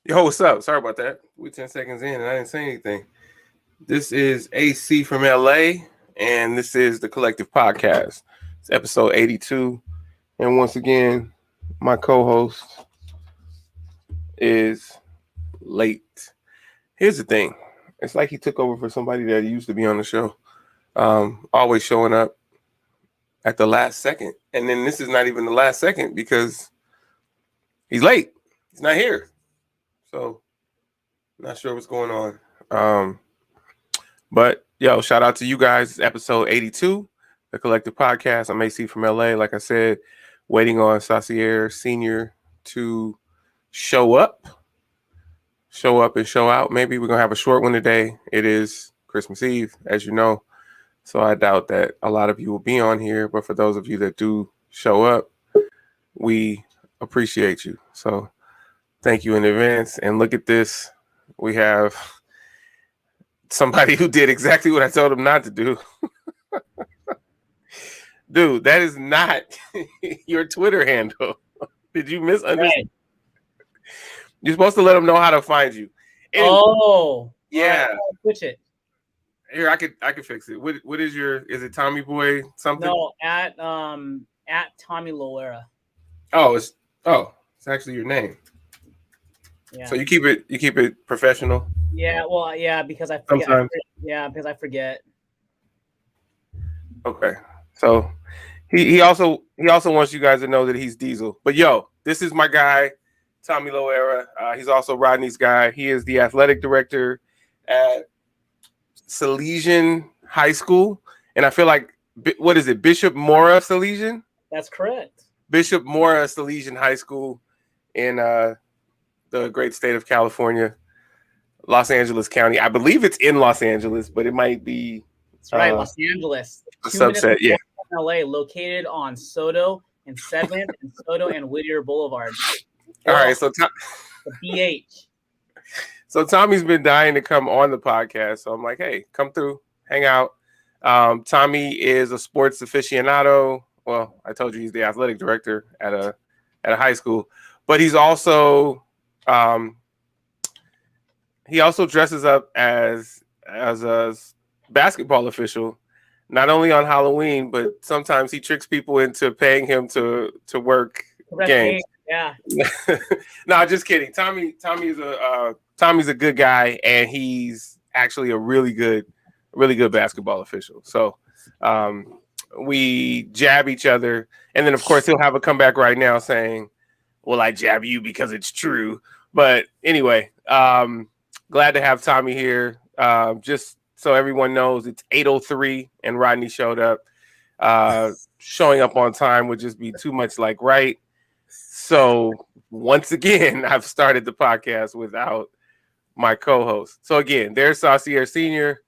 Yo, what's up? Sorry about that. We're 10 seconds in and I didn't say anything. This is AC from LA, and this is the Collective Podcast. It's episode 82. And once again, my co host is late. Here's the thing it's like he took over for somebody that used to be on the show, always showing up at the last second. And then this is not even the last second because he's late. He's not here. So, not sure what's going on. But yo, shout out to you guys. It's episode 82, the Collective Podcast. I'm AC from LA. Like I said, waiting on Saucier Senior to show up and show out. Maybe we're gonna have a short one today. It is Christmas Eve, as you know. So I doubt that a lot of you will be on here. But for those of you that do show up, we appreciate you. So thank you in advance. And look at this. We have somebody who did exactly what I told him not to do. Dude, that is not your Twitter handle. Did you misunderstand? Right. You're supposed to let them know how to find you. Anyway, yeah. Switch it. Here, I could fix it. What is is it Tommy Boy something? No, at Tommy Loera. Oh, it's actually your name. Yeah. So you keep it professional. Yeah, well, yeah, because I forget. Sometimes. Because I forget. Okay. So he also wants you guys to know that he's Diesel. But yo, this is my guy, Tommy Loera. He's also Rodney's guy. He is the athletic director at Salesian High School. And I feel like, what is it? Bishop Mora Salesian? That's correct. Bishop Mora Salesian High School in the great state of California, Los Angeles County. I believe it's in Los Angeles, but it might be. That's right, Los Angeles. A subset, yeah. LA, located on Soto and 7th and Soto and Whittier Boulevard. All right, so the BH. So Tommy's been dying to come on the podcast, so I'm like, hey, come through, hang out. Tommy is a sports aficionado. Well, I told you he's the athletic director at a high school, but he's also dresses up as a basketball official, not only on Halloween, but sometimes he tricks people into paying him to work games. Yeah. No, just kidding. Tommy's a good guy, and he's actually a really good basketball official. So we jab each other, and then of course he'll have a comeback right now saying, "Well, I jab you because it's true." But anyway, glad to have Tommy here. Just so everyone knows, it's 8:03, and Rodney showed up. Showing up on time would just be too much like right. So once again, I've started the podcast without my co-host. So again, there's Saucier Senior,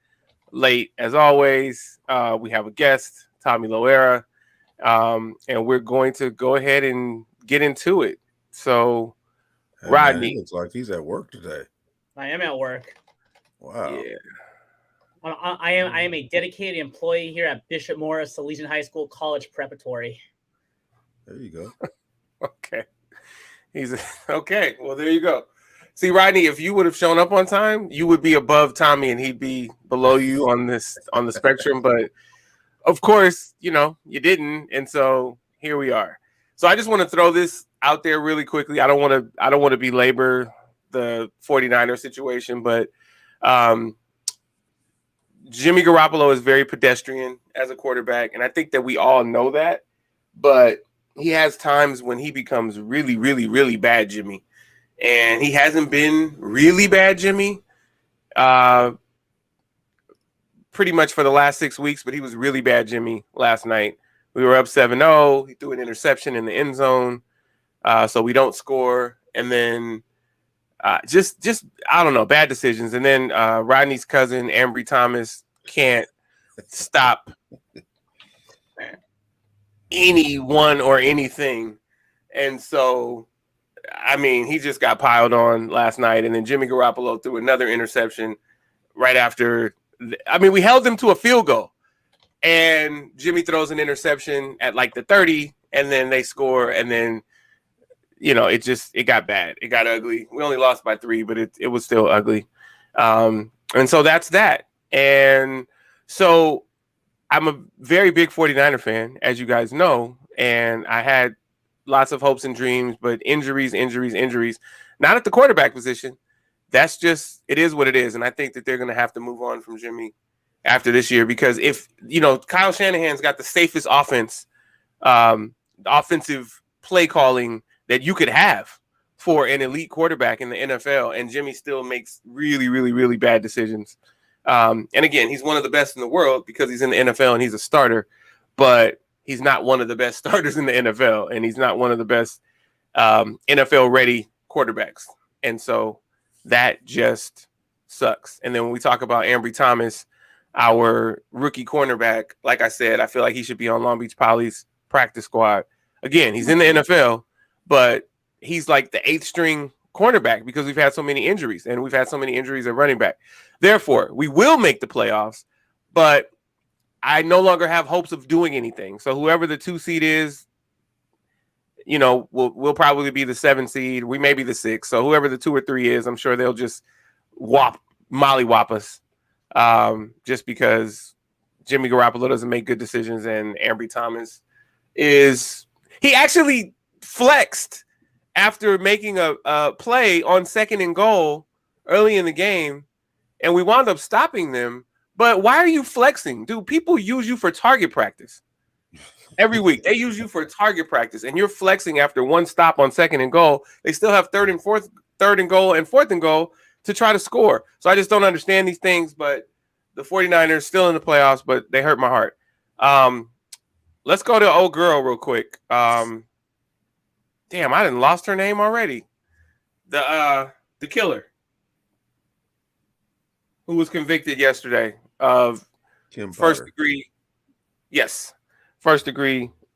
late as always. We have a guest, Tommy Loera, and we're going to go ahead and get into it. So, hey, Rodney, man, it looks like he's at work today. I am at work. Wow. Yeah. I am a dedicated employee here at Bishop Morris Salesian High School College Preparatory. There you go. Okay. Okay. Well, there you go. See, Rodney, if you would have shown up on time, you would be above Tommy and he'd be below you on the spectrum. But of course, you didn't. And so here we are. So I just want to throw this out there really quickly. I don't want to belabor the 49er situation, but Jimmy Garoppolo is very pedestrian as a quarterback. And I think that we all know that, but he has times when he becomes really, really, really bad Jimmy. And he hasn't been really bad Jimmy pretty much for the last 6 weeks, but he was really bad Jimmy last night. We were up 7-0. He threw an interception in the end zone, so we don't score. And then just I don't know, bad decisions. And then Rodney's cousin, Ambry Thomas, can't stop anyone or anything. And so, I mean, he just got piled on last night. And then Jimmy Garoppolo threw another interception right after. We held him to a field goal. And Jimmy throws an interception at like the 30, and then they score. And then it got bad. It got ugly. We only lost by 3, but it was still ugly. And so that's that. And so I'm a very big 49er fan, as you guys know, and I had lots of hopes and dreams, but injuries, not at the quarterback position. That's just, it is what it is. And I think that they're going to have to move on from Jimmy after this year, because if, Kyle Shanahan's got the safest offensive play calling that you could have for an elite quarterback in the NFL, and Jimmy still makes really, really, really bad decisions. And again, he's one of the best in the world because he's in the NFL and he's a starter, but he's not one of the best starters in the NFL, and he's not one of the best NFL-ready quarterbacks. And so that just sucks. And then when we talk about Ambry Thomas, our rookie cornerback, like I said, I feel like he should be on Long Beach Poly's practice squad. Again, he's in the NFL, but he's like the 8th string cornerback because we've had so many injuries, and we've had so many injuries at running back. Therefore, we will make the playoffs, but I no longer have hopes of doing anything. So whoever the 2 seed is, we'll probably be the 7 seed. We may be the 6. So whoever the 2 or 3 is, I'm sure they'll just mollywop us, just because Jimmy Garoppolo doesn't make good decisions, and Ambry Thomas he actually flexed after making a play on 2nd and goal early in the game, and we wound up stopping them. But why are you flexing? Dude, people use you for target practice every week. They use you for target practice, and you're flexing after one stop on 2nd and goal. They still have 3rd and goal and 4th and goal to try to score. So I just don't understand these things, but the 49ers still in the playoffs, but they hurt my heart. Let's go to old girl real quick. Damn, I done lost her name already. The killer who was convicted yesterday of first degree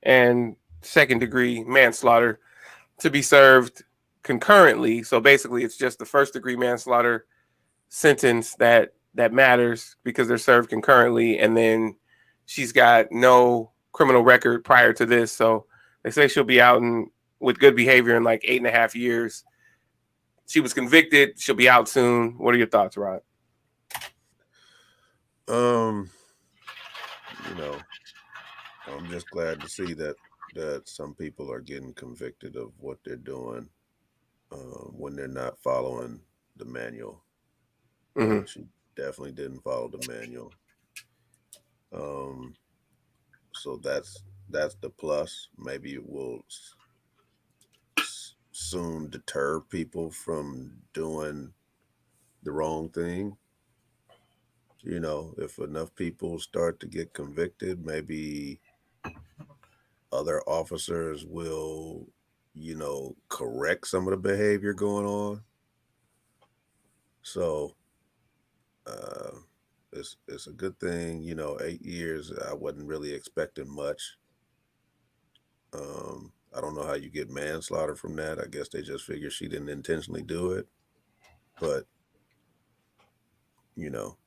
and 2nd degree manslaughter to be served concurrently. So basically, it's just the 1st degree manslaughter sentence that matters because they're served concurrently, and then she's got no criminal record prior to this. So they say she'll be out with good behavior in like 8.5 years. She was convicted. She'll be out soon. What are your thoughts, Rod? I'm just glad to see that some people are getting convicted of what they're doing when they're not following the manual. Mm-hmm. She definitely didn't follow the manual. So that's the plus. Maybe it will soon deter people from doing the wrong thing. If enough people start to get convicted, maybe other officers will, correct some of the behavior going on. So it's a good thing. 8 years, I wasn't really expecting much. I don't know how you get manslaughter from that. I guess they just figure she didn't intentionally do it. But,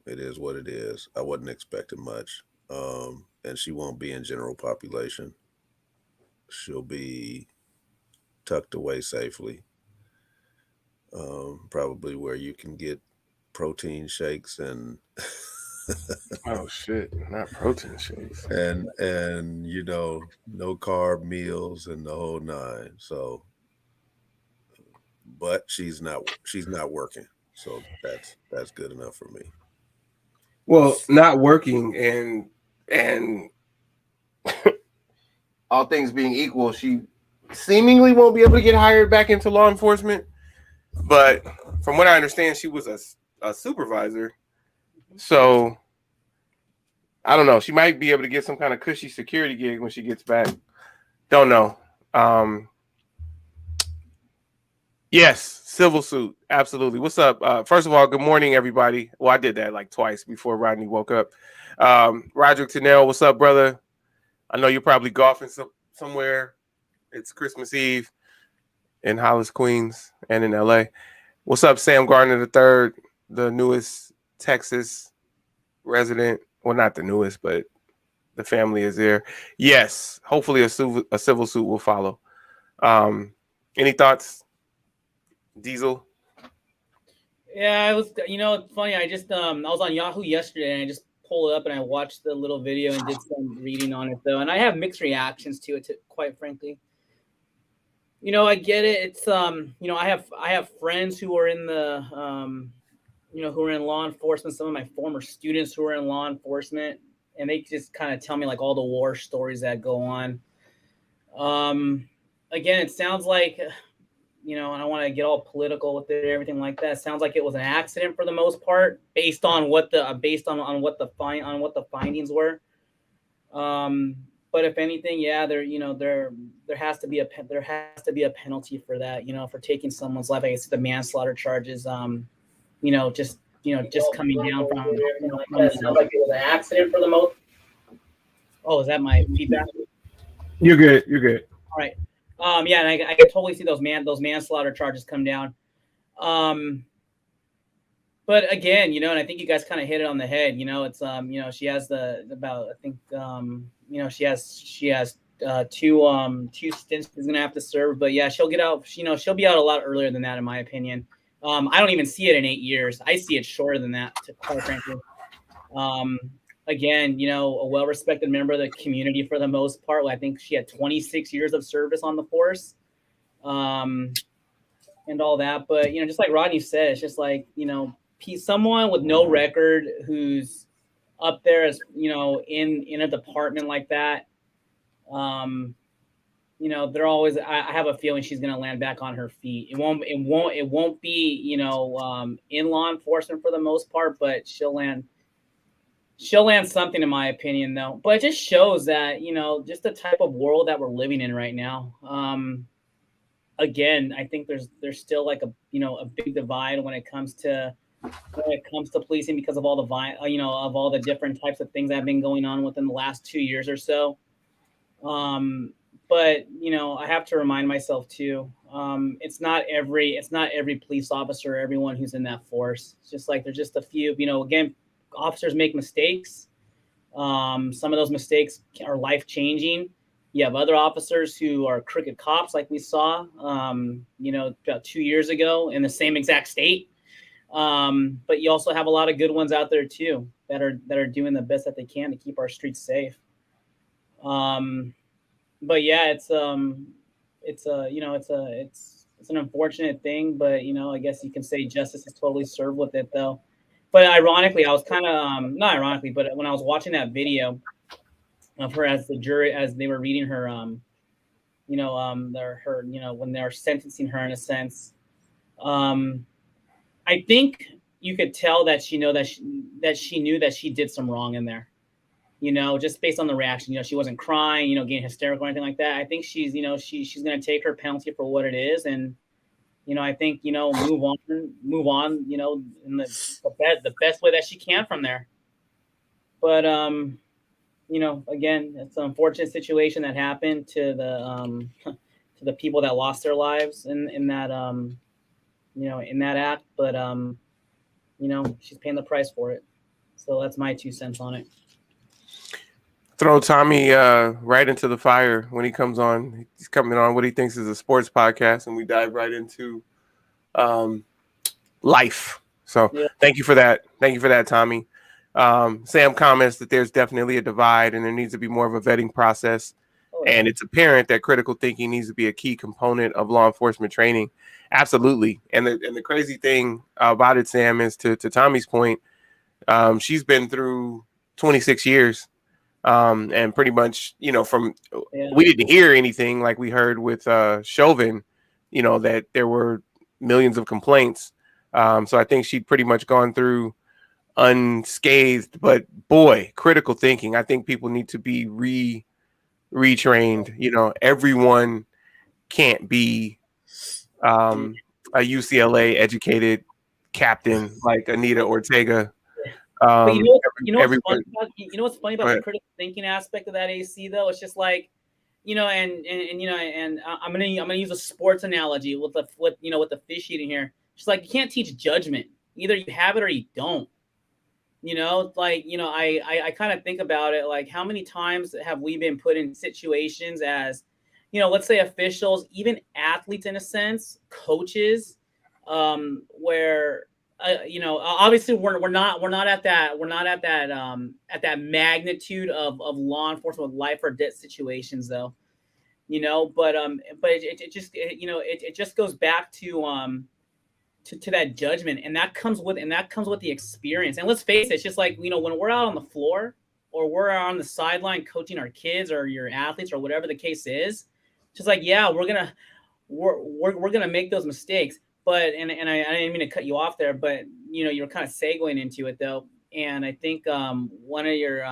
it is what it is. I wasn't expecting much. And she won't be in general population. She'll be tucked away safely. Probably where you can get protein shakes and oh shit, not protein shakes. And no carb meals and the whole 9. So but she's not working. So that's good enough for me. Well, not working and all things being equal, she seemingly won't be able to get hired back into law enforcement. But from what I understand, she was a supervisor. So I don't know. She might be able to get some kind of cushy security gig when she gets back. Don't know. Yes, civil suit. Absolutely. What's up? First of all, good morning, everybody. Well, I did that like twice before Rodney woke up. Roderick Tennell, what's up, brother? I know you're probably golfing somewhere. It's Christmas Eve in Hollis, Queens, and in LA. What's up, Sam Gardner III, the newest Texas resident? Well, not the newest, but the family is there. Yes, hopefully a civil suit will follow. Any thoughts, Diesel? Yeah, it was. It's funny. I just I was on Yahoo yesterday, and I just pulled it up and I watched the little video and did some reading on it though, and I have mixed reactions to it. Quite frankly, I get it. It's I have friends who are in the who are in law enforcement. Some of my former students who are in law enforcement, and they just kind of tell me like all the war stories that go on. Again, it sounds like. I don't want to get all political with it, everything like that. It sounds like it was an accident for the most part, based on what the what the findings were. But if anything, yeah, there has to be a penalty for that, for taking someone's life. I guess the manslaughter charges, just coming down from. It sounds like it was an accident for the most. Oh, is that my feedback? You're good. You're good. All right. Yeah, and I can totally see those manslaughter charges come down. But again, and I think you guys kind of hit it on the head. It's she has she has two stints she's gonna have to serve. But yeah, she'll get out. She'll be out a lot earlier than that, in my opinion. I don't even see it in 8 years. I see it shorter than that, quite frankly. Again, a well-respected member of the community for the most part. I think she had 26 years of service on the force, and all that. But, just like Rodney said, it's just like, someone with no record who's up there as, in a department like that. They're always, I have a feeling she's going to land back on her feet. It won't be, in law enforcement for the most part, but she'll land something, in my opinion, though. But it just shows that, just the type of world that we're living in right now. Again, I think there's still like a big divide when it comes to policing, because of all the of all the different types of things that have been going on within the last 2 years or so. But I have to remind myself too, it's not every police officer or everyone who's in that force. It's just like there's just a few, again, officers make mistakes. Some of those mistakes are life-changing. You have other officers who are crooked cops, like we saw, about 2 years ago in the same exact state. But you also have a lot of good ones out there too that are doing the best that they can to keep our streets safe. But yeah, it's an unfortunate thing, but I guess you can say justice is totally served with it though. But ironically, I was kind of not ironically, but when I was watching that video of her as the jury, as they were reading her, when they're sentencing her, in a sense, I think you could tell that she knew that she did some wrong in there. Just based on the reaction, she wasn't crying, getting hysterical or anything like that. I think she's she's going to take her penalty for what it is, and I think move on, in the best way that she can from there. But again, it's an unfortunate situation that happened to the people that lost their lives in that in that act. But she's paying the price for it. So that's my 2 cents on it. Throw Tommy right into the fire when he comes on. He's coming on what he thinks is a sports podcast, and we dive right into life. So yeah. Thank you for that. Thank you for that, Tommy. Sam comments that there's definitely a divide and there needs to be more of a vetting process. Oh, yeah. And it's apparent that critical thinking needs to be a key component of law enforcement training. Absolutely. And the crazy thing about it, Sam, is to Tommy's point, she's been through 26 years. And pretty much, we didn't hear anything like we heard with Chauvin, that there were millions of complaints. So I think she'd pretty much gone through unscathed, but boy, critical thinking. I think people need to be retrained. Everyone can't be a UCLA educated captain like Anita Ortega. But what's funny about the critical thinking aspect of that, AC, though? It's just like, and I'm gonna use a sports analogy with the fish eating here. It's like you can't teach judgment. Either you have it or you don't. I kind of think about it like, how many times have we been put in situations as, let's say officials, even athletes in a sense, coaches, where obviously we're not at that magnitude of law enforcement with life or death situations though, but it just goes back to that judgment, and that comes with the experience. And let's face it, it's just like, when we're out on the floor or we're on the sideline coaching our kids or your athletes or whatever the case is, just like, yeah, we're gonna make those mistakes. But and I didn't mean to cut you off there, but you're kind of segueing into it though. And I think one of your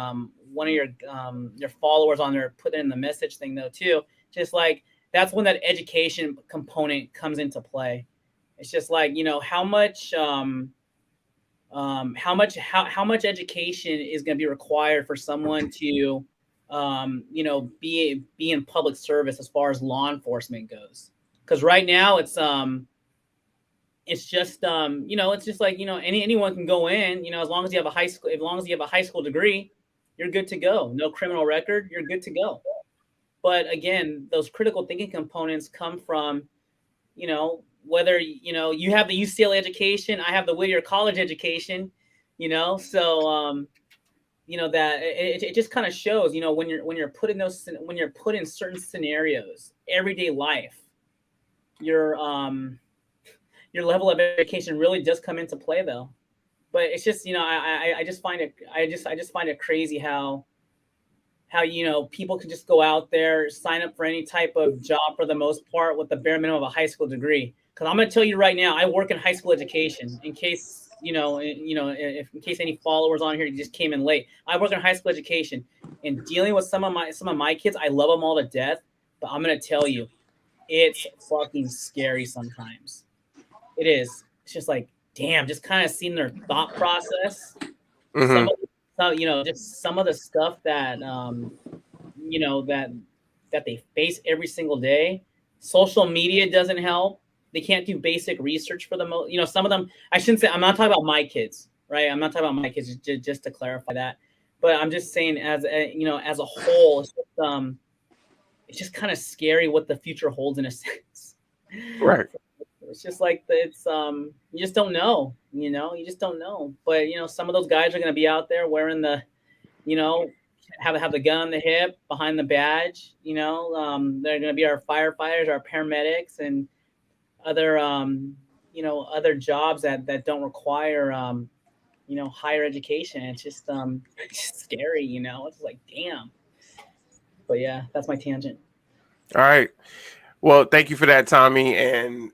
followers on there put it in the message thing though too. Just like, that's when that education component comes into play. It's just like, how much education is going to be required for someone to be in public service as far as law enforcement goes. Because right now it's just like, anyone can go in, as long as you have a high school degree, you're good to go. No criminal record, you're good to go. But again, those critical thinking components come from, whether, you have the UCLA education, I have the Whittier College education, so, that it just kind of shows, when you're put in certain scenarios, everyday life, your level of education really does come into play though. But it's just, I just find it crazy how people can just go out there, sign up for any type of job for the most part with the bare minimum of a high school degree. Because I'm going to tell you right now, I work in high school education. In case in case any followers on here just came in late, I work in high school education, and dealing with some of my kids, I love them all to death. But I'm going to tell you, it's fucking scary sometimes. It is. It's just like, damn, just kind of seeing their thought process. Mm-hmm. Just some of the stuff that that they face every single day. Social media doesn't help. They can't do basic research for the most. Some of them. I shouldn't say. I'm not talking about my kids, right? I'm not talking about my kids. Just to clarify that. But I'm just saying, as a whole, it's just kind of scary what the future holds in a sense. Right. It's just like you just don't know, you just don't know. But some of those guys are going to be out there wearing the, have the gun on the hip, behind the badge. They're going to be our firefighters, our paramedics, and other other jobs that don't require higher education. It's just scary. It's like, damn. But yeah, that's my tangent. All right. Well, thank you for that, Tommy. And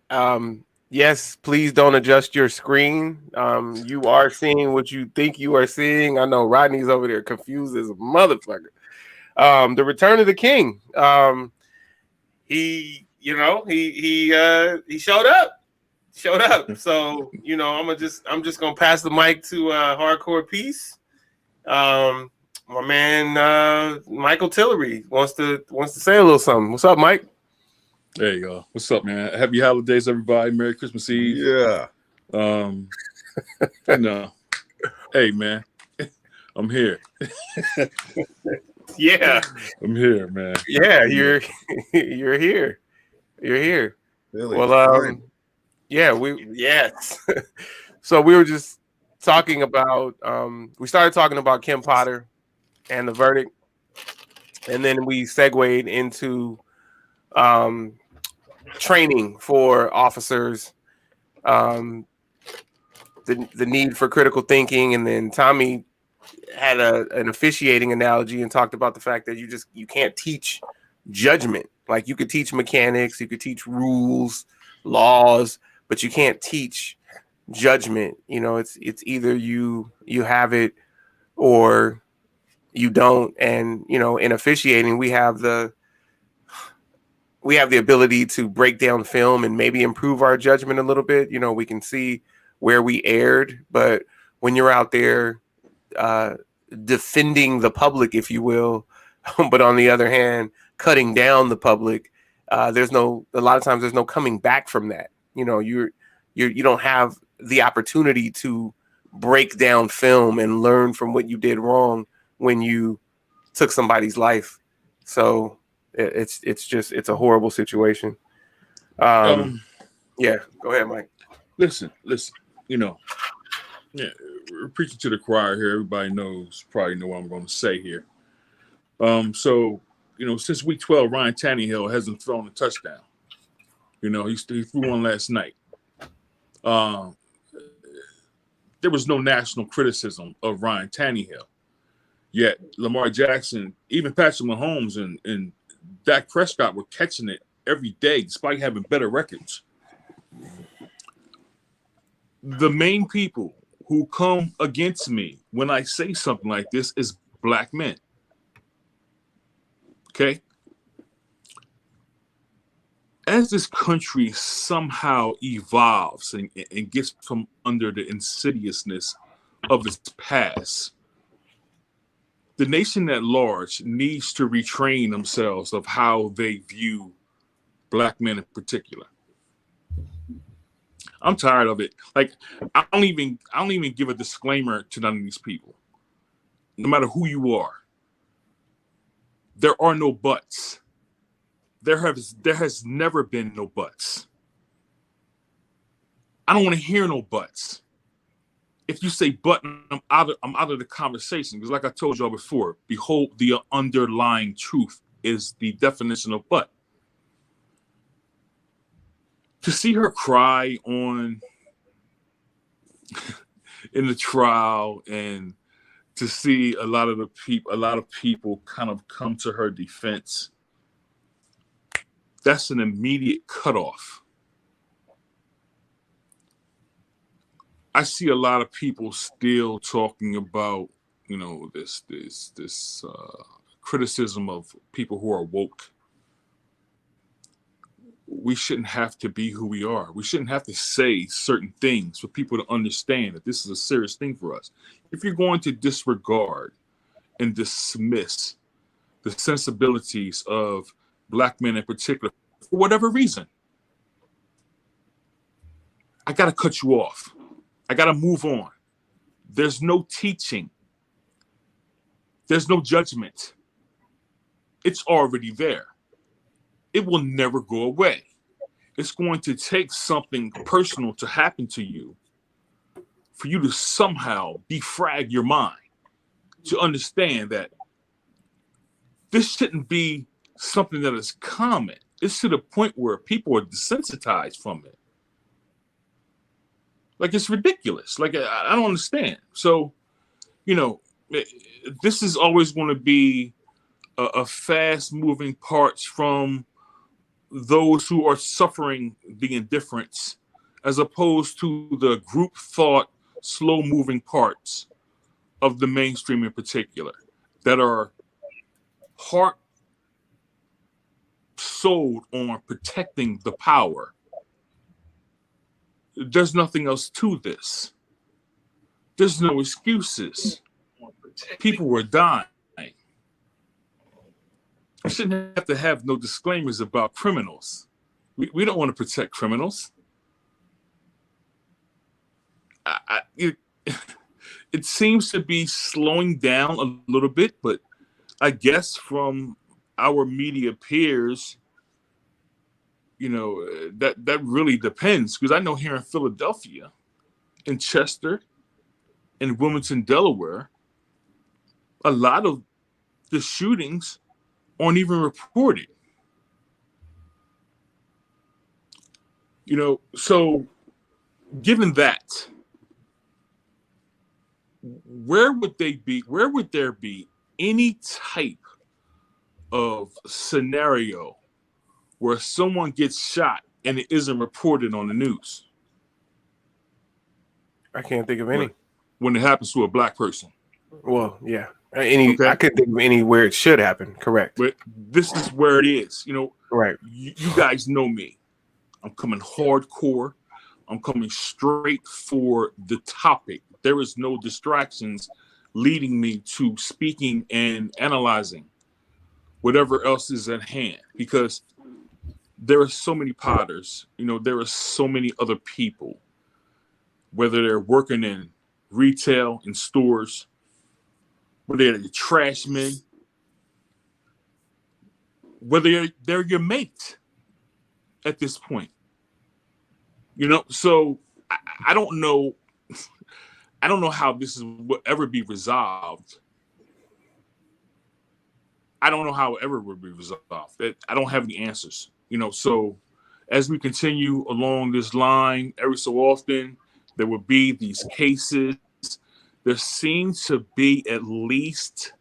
yes, please don't adjust your screen. You are seeing what you think you are seeing. I know Rodney's over there confused as a motherfucker. The Return of the King. He showed up. So, I'm just gonna pass the mic to Hardcore Peace. My man Michael Tillery wants to say a little something. What's up, Mike? There you go. What's up, man? Happy holidays, everybody. Merry Christmas Eve. Yeah. Hey, man, I'm here. Yeah, I'm here, man. Yeah, you're here. You're here. Really? Well, yes. So we were just talking about. We started talking about Kim Potter and the verdict, and then we segued into training for officers, the need for critical thinking, and then Tommy had an officiating analogy and talked about the fact that you can't teach judgment. Like, you could teach mechanics, you could teach rules, laws, but you can't teach judgment. It's either you have it or you don't. And in officiating, we have the ability to break down film and maybe improve our judgment a little bit. We can see where we erred, but when you're out there defending the public, if you will, but on the other hand, cutting down the public, a lot of times there's no coming back from that. You don't have the opportunity to break down film and learn from what you did wrong when you took somebody's life. So It's a horrible situation. Yeah, go ahead, Mike. Listen. Yeah, we're preaching to the choir here. Everybody probably know what I'm going to say here. So since week 12, Ryan Tannehill hasn't thrown a touchdown. He threw one last night. There was no national criticism of Ryan Tannehill. Yet Lamar Jackson, even Patrick Mahomes and Dak Prescott were catching it every day despite having better records. The main people who come against me when I say something like this is black men. Okay? As this country somehow evolves and gets from under the insidiousness of its past, the nation at large needs to retrain themselves of how they view black men in particular. I'm tired of it. Like, I don't even give a disclaimer to none of these people. No matter who you are, there are no buts. There has never been no buts. I don't want to hear no buts. If you say but, I'm out of the conversation. Because like I told y'all before, behold, the underlying truth is the definition of but. To see her cry in the trial, and to see a lot of people kind of come to her defense, that's an immediate cutoff. I see a lot of people still talking about, this criticism of people who are woke. We shouldn't have to be who we are. We shouldn't have to say certain things for people to understand that this is a serious thing for us. If you're going to disregard and dismiss the sensibilities of black men in particular, for whatever reason, I got to cut you off. I got to move on. There's no teaching. There's no judgment. It's already there. It will never go away. It's going to take something personal to happen to you for you to somehow defrag your mind to understand that this shouldn't be something that is common. It's to the point where people are desensitized from it. Like, it's ridiculous. Like, I don't understand. So, this is always going to be a fast-moving parts from those who are suffering the indifference, as opposed to the group thought, slow-moving parts of the mainstream in particular, that are heart sold on protecting the power. There's nothing else to this. There's no excuses. People were dying. We shouldn't have to have no disclaimers about criminals. We don't want to protect criminals. It seems to be slowing down a little bit, but I guess from our media peers, that really depends. Because I know here in Philadelphia, in Chester, in Wilmington, Delaware, a lot of the shootings aren't even reported. So given that, where would there be any type of scenario where someone gets shot and it isn't reported on the news? I can't think of any. When it happens to a black person. Well, yeah. I couldn't think of anywhere it should happen. Correct. But this is where it is. Right. You guys know me. I'm coming hardcore. I'm coming straight for the topic. There is no distractions leading me to speaking and analyzing whatever else is at hand, because there are so many potters. There are so many other people, whether they're working in retail, in stores, whether they're trash men, whether they're your mate at this point. So I don't know. I don't know how this will ever be resolved. I don't know how it ever will be resolved. I don't have any answers. So as we continue along this line, every so often there will be these cases. There seems to be at least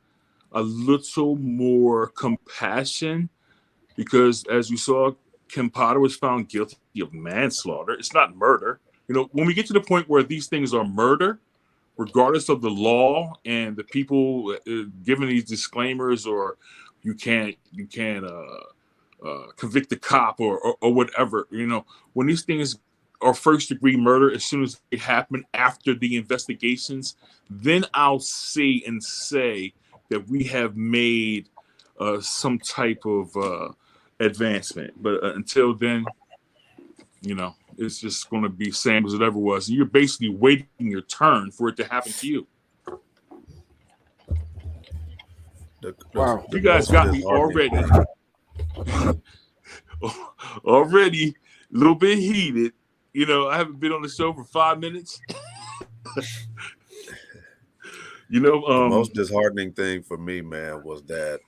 a little more compassion because, as you saw, Kim Potter was found guilty of manslaughter. It's not murder. When we get to the point where these things are murder, regardless of the law and the people giving these disclaimers, or you can't convict the cop or whatever. When these things are first degree murder, as soon as it happened after the investigations, then I'll see and say that we have made some type of advancement. But until then, it's just going to be same as it ever was. And you're basically waiting your turn for it to happen to you. Wow. You guys got me already. Already a little bit heated. I haven't been on the show for 5 minutes. The most disheartening thing for me, man, was that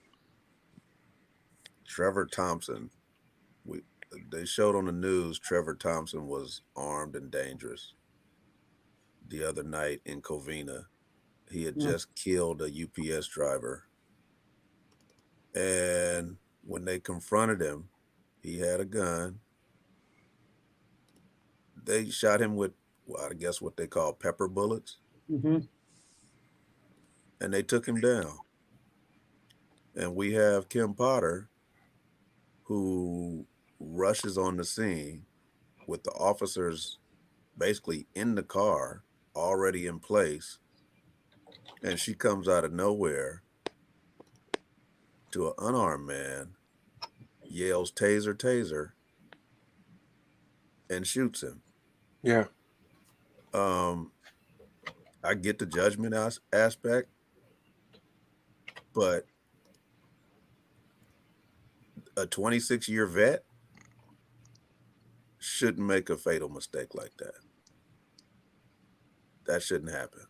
Trevor Thompson, they showed on the news Trevor Thompson was armed and dangerous the other night in Covina. He had just killed a UPS driver. And when they confronted him, he had a gun. They shot him with, I guess what they call pepper bullets. Mm-hmm. And they took him down. And we have Kim Potter, who rushes on the scene with the officers basically in the car, already in place. And she comes out of nowhere to an unarmed man, yells, "Taser, taser," and shoots him. Yeah. I get the judgment aspect, but a 26-year vet shouldn't make a fatal mistake like that. That shouldn't happen.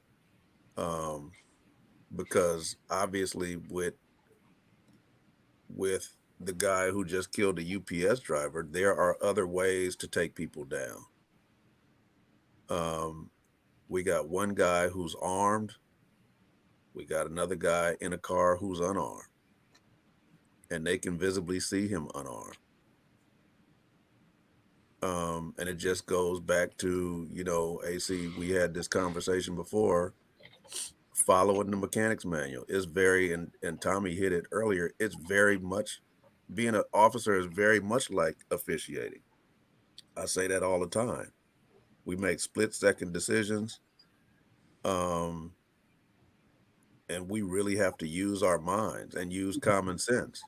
Because obviously with the guy who just killed a UPS driver, there are other ways to take people down. We got one guy who's armed. We got another guy in a car who's unarmed. And they can visibly see him unarmed. And it just goes back to, AC, we had this conversation before, following the mechanics manual is very, and Tommy hit it earlier, it's very much, being an officer is very much like officiating. I say that all the time. We make split-second decisions, and we really have to use our minds and use common sense.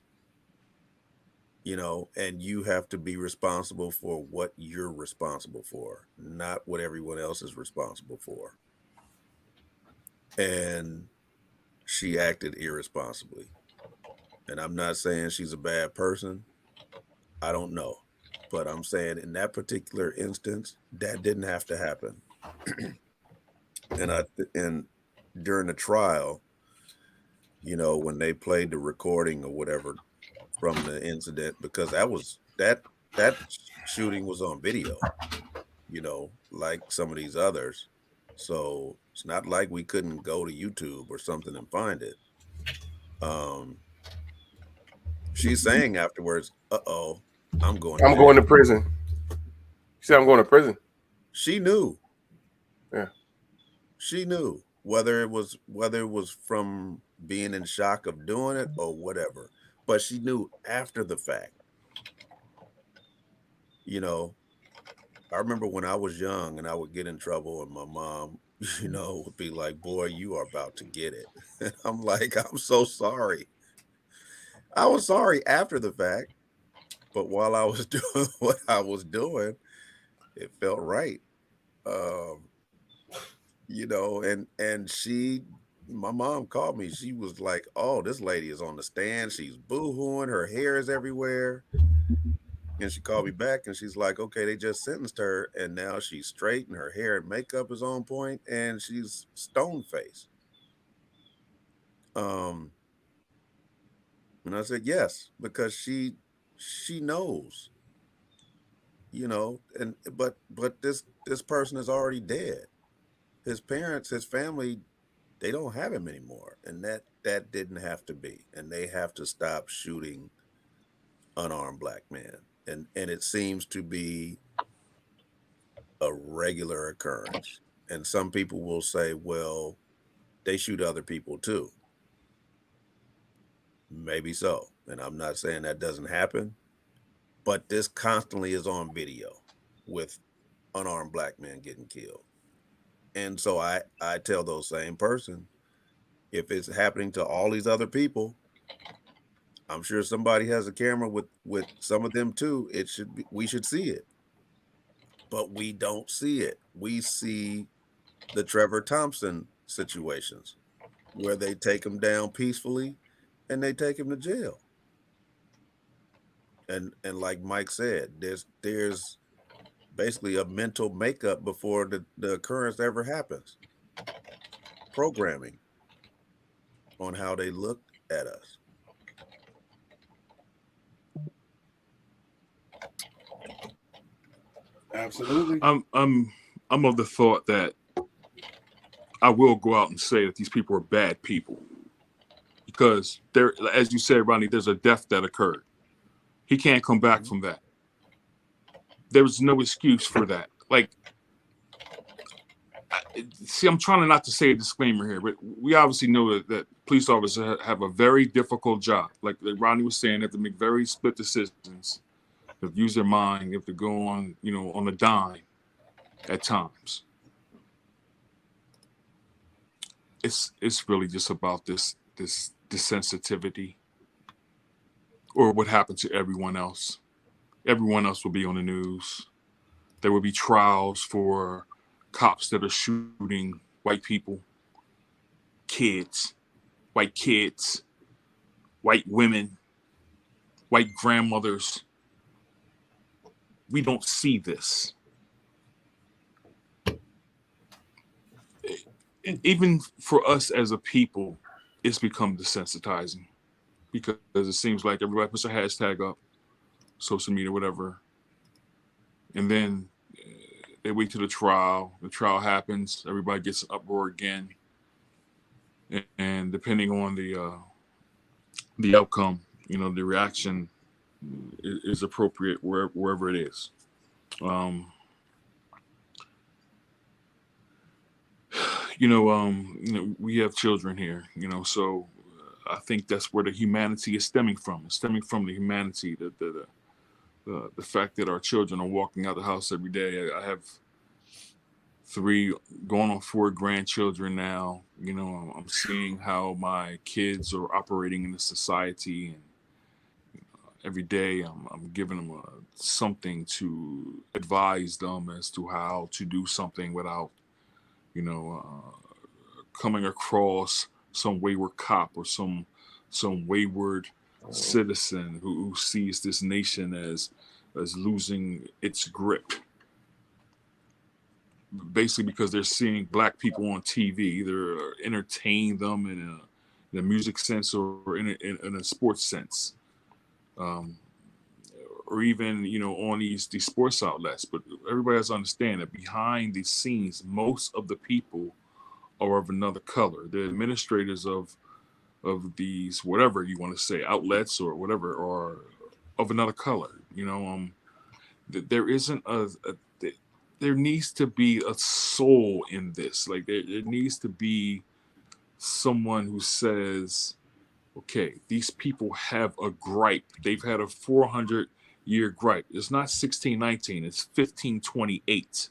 And you have to be responsible for what you're responsible for, not what everyone else is responsible for. And she acted irresponsibly. And I'm not saying she's a bad person. I don't know. But I'm saying in that particular instance, that didn't have to happen. And during the trial, when they played the recording or whatever from the incident, because that shooting was on video, like some of these others. So it's not like we couldn't go to YouTube or something and find it. She's saying afterwards, "Uh-oh, I'm going to prison." She said, "I'm going to prison." She knew. Yeah. She knew whether it was from being in shock of doing it or whatever. But she knew after the fact. I remember when I was young and I would get in trouble and my mom, would be like, "Boy, you are about to get it." And I'm like, "I'm so sorry." I was sorry after the fact, but while I was doing what I was doing, it felt right. And she My mom called me. She was like, "Oh, this lady is on the stand. She's boo-hooing. Her hair is everywhere." And she called me back and she's like, "Okay, they just sentenced her and now she's straight and her hair and makeup is on point and she's stone faced." Um, and I said, "Yes, because she knows, you know, and but this person is already dead. His parents, his family, they don't have him anymore, and that didn't have to be, and they have to stop shooting unarmed black men, and it seems to be a regular occurrence. And some people will say, well, they shoot other people too. Maybe so, and I'm not saying that doesn't happen, but this constantly is on video with unarmed black men getting killed. And so I tell those same person, if it's happening to all these other people, I'm sure somebody has a camera with some of them too. It should be, we should see it, but we don't see it. We see the Trevor Thompson situations where they take him down peacefully and they take him to jail. And like Mike said, there's basically a mental makeup before the occurrence ever happens. Programming on how they look at us. Absolutely. I'm of the thought that I will go out and say that these people are bad people because there, as you said, Rodney, there's a death that occurred. He can't come back from that. There was no excuse for that. Like, see, I'm trying not to say a disclaimer here, but we obviously know that police officers have a very difficult job. Like Rodney was saying, they have to make very split decisions. They have to use their mind. They have to go on, on a dime at times. It's really just about this sensitivity, or what happened to everyone else. Everyone else will be on the news. There will be trials for cops that are shooting white people, kids, white women, white grandmothers. We don't see this. Even for us as a people, it's become desensitizing because it seems like everybody puts a hashtag up, social media, whatever, and then they wait till the trial. The trial happens, everybody gets an uproar again, and depending on the outcome, the reaction is appropriate wherever it is. We have children here, so I think that's where the humanity is stemming from. It's stemming from the humanity, the fact that our children are walking out the house every day. I have 3 going on 4 grandchildren now. I'm seeing how my kids are operating in the society, and every day I'm giving them something to advise them as to how to do something without coming across some wayward cop or some wayward citizen who sees this nation as losing its grip, basically because they're seeing black people on TV, either entertain them in a music sense or in a sports sense, or even on these sports outlets. But everybody has to understand that behind the scenes, most of the people are of another color. The administrators of these, whatever you want to say, outlets or whatever, are of another color. There isn't there needs to be a soul in this. Like there needs to be someone who says, okay, these people have a gripe. They've had a 400-year gripe. It's not 1619, it's 1528.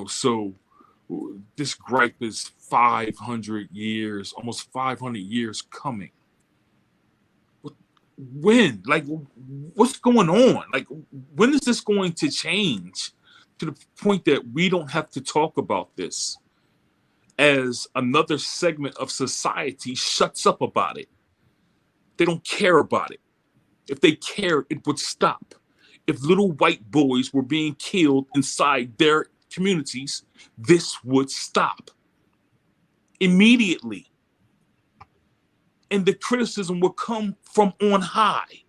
So this gripe is 500 years, almost 500 years coming. When? Like, what's going on? Like, when is this going to change to the point that we don't have to talk about this as another segment of society shuts up about it. They don't care about it. If they cared, it would stop. If little white boys were being killed inside their communities, this would stop immediately. And the criticism would come from on high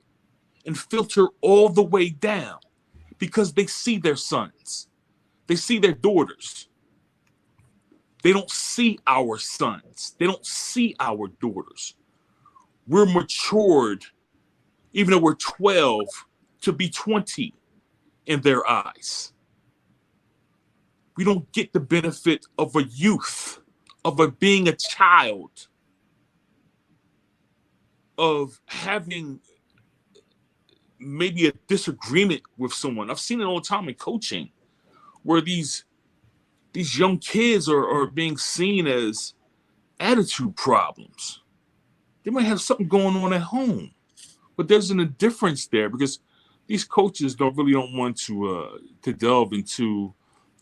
and filter all the way down, because they see their sons. They see their daughters. They don't see our sons. They don't see our daughters. We're matured, even though we're 12, to be 20 in their eyes. We don't get the benefit of a youth, of being a child, of having maybe a disagreement with someone. I've seen it all the time in coaching, where these young kids are being seen as attitude problems. They might have something going on at home, but there's an indifference there, because these coaches don't want to delve into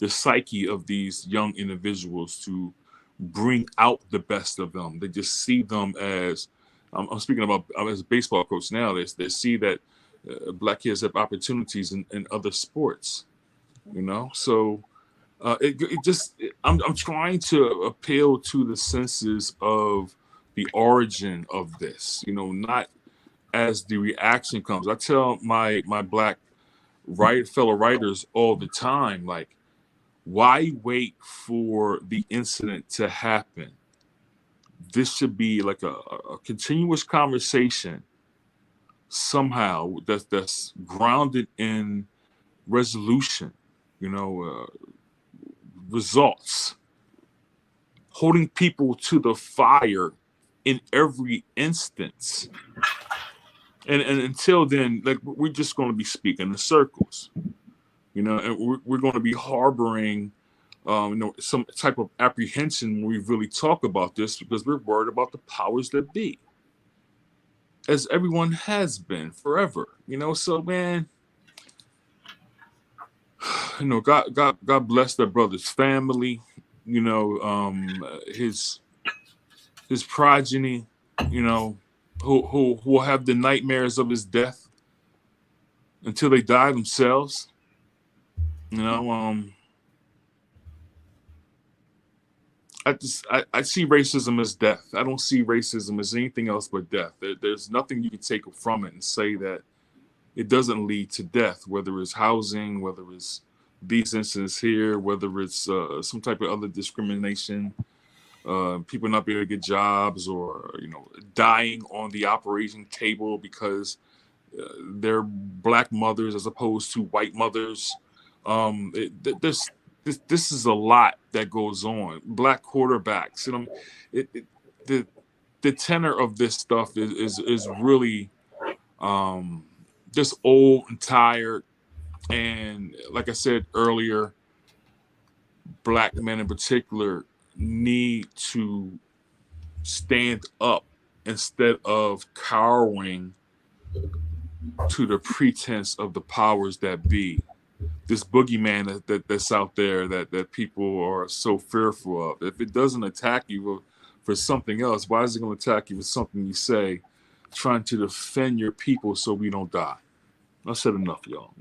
the psyche of these young individuals to bring out the best of them. They just see them as, I'm speaking about as a baseball coach now, they see that Black kids have opportunities in other sports, you know? So I'm trying to appeal to the senses of the origin of this, you know, not as the reaction comes. I tell my Black fellow writers all the time, like, why wait for the incident to happen? This should be like a continuous conversation somehow that's grounded in resolution, you know, results, holding people to the fire in every instance. And until then, like, we're just going to be speaking in circles, you know, and we're going to be harboring, you know, some type of apprehension when we really talk about this, because we're worried about the powers that be, as everyone has been forever, you know. So, man, you know, God bless that brother's family, you know, his progeny, you know, who will have the nightmares of his death until they die themselves. You know, I see racism as death. I don't see racism as anything else but death. There's nothing you can take from it and say that it doesn't lead to death, whether it's housing, whether it's these incidents here, whether it's some type of other discrimination, people not being able to get jobs, or, you know, dying on the operating table because they're Black mothers as opposed to white mothers. This is a lot that goes on. Black quarterbacks, you know, the tenor of this stuff is really just old and tired. And like I said earlier, Black men in particular need to stand up instead of cowering to the pretense of the powers that be. This boogeyman that's out there that people are so fearful of. If it doesn't attack you for something else, why is it going to attack you for something you say, trying to defend your people so we don't die? I've said enough, y'all.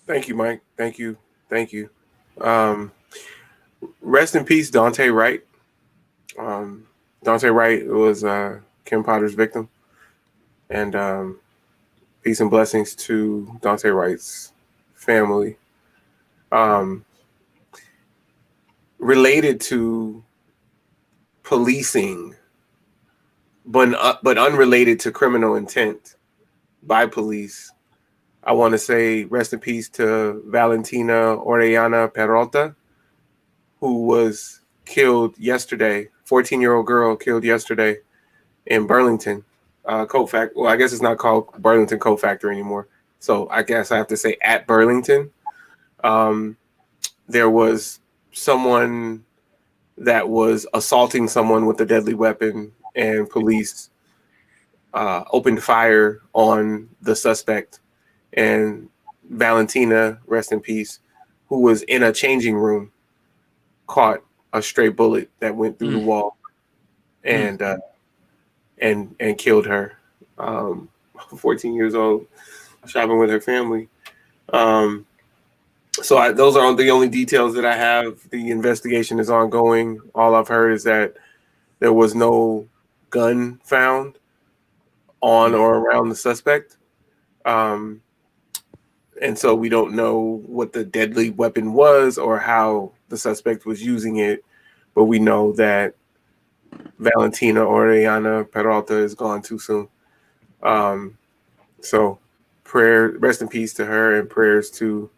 Thank you, Mike. Thank you. Rest in peace, Dante Wright. Dante Wright was Kim Potter's victim. And peace and blessings to Dante Wright's family. Related to policing, but unrelated to criminal intent by police, I want to say rest in peace to Valentina Orellana Peralta, who was killed yesterday, 14-year-old girl killed yesterday in Burlington Coat Factory. Well, I guess it's not called Burlington Coat Factory anymore. So I guess I have to say at Burlington. There was someone that was assaulting someone with a deadly weapon, and police opened fire on the suspect. And Valentina, rest in peace, who was in a changing room, caught a stray bullet that went through the wall and killed her. 14 years old, shopping with her family. So those are the only details that I have. The investigation is ongoing. All I've heard is that there was no gun found on or around the suspect. And so we don't know what the deadly weapon was or how the suspect was using it. But we know that Valentina Orellana Peralta is gone too soon. So rest in peace to her, and prayers to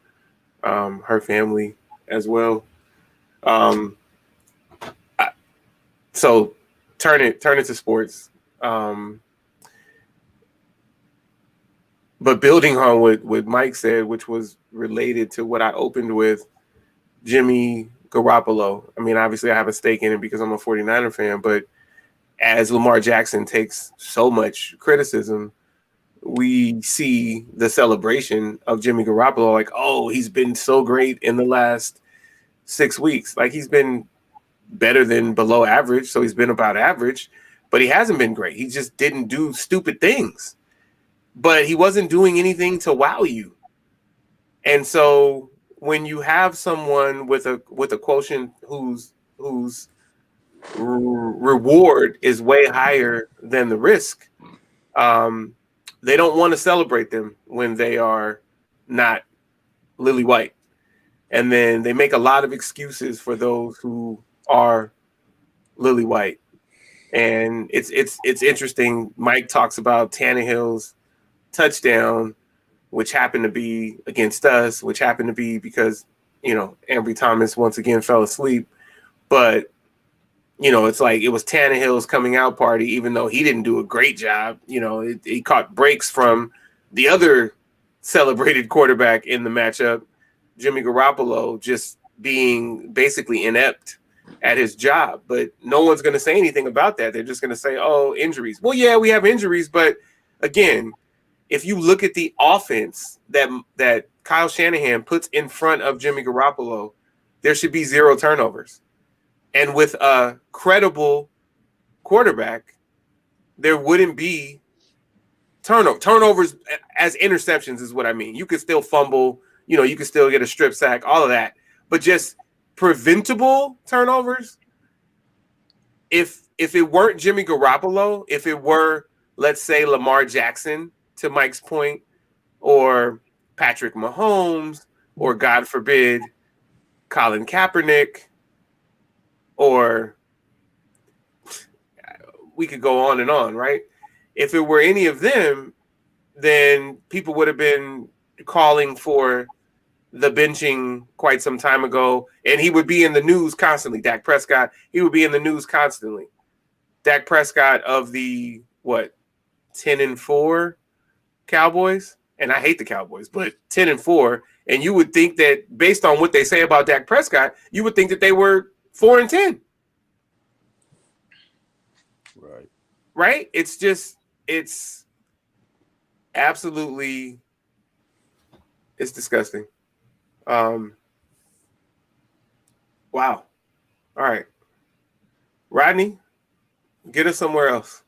her family as well. So turn it to sports. But building on what Mike said, which was related to what I opened with, Jimmy Garoppolo. I mean, obviously I have a stake in it because I'm a 49er fan, but as Lamar Jackson takes so much criticism, we see the celebration of Jimmy Garoppolo like, oh, he's been so great in the last 6 weeks. Like, he's been better than below average, so he's been about average, but he hasn't been great. He just didn't do stupid things. But he wasn't doing anything to wow you. And so when you have someone with a quotient whose reward is way higher than the risk, they don't want to celebrate them when they are not lily white. And then they make a lot of excuses for those who are lily white. And it's interesting. Mike talks about Tannehill's touchdown, which happened to be against us, which happened to be because, Ambry Thomas once again fell asleep. But, it's like it was Tannehill's coming out party, even though he didn't do a great job. He caught breaks from the other celebrated quarterback in the matchup, Jimmy Garoppolo, just being basically inept at his job. But no one's going to say anything about that. They're just going to say, oh, injuries. Well, yeah, we have injuries, but again, if you look at the offense that Kyle Shanahan puts in front of Jimmy Garoppolo, there should be 0 turnovers. And with a credible quarterback, there wouldn't be turnovers as interceptions is what I mean. You could still fumble, you could still get a strip sack, all of that. But just preventable turnovers, if it weren't Jimmy Garoppolo, if it were, let's say, Lamar Jackson, to Mike's point, or Patrick Mahomes, or God forbid, Colin Kaepernick, or we could go on and on, right? If it were any of them, then people would have been calling for the benching quite some time ago, and he would be in the news constantly. Dak Prescott, he would be in the news constantly. Dak Prescott of the, 10-4 Cowboys, and I hate the Cowboys, but 10-4, and you would think that based on what they say about Dak Prescott, you would think that they were 4-10. Right? It's absolutely, it's disgusting. Wow. All right. Rodney, get us somewhere else.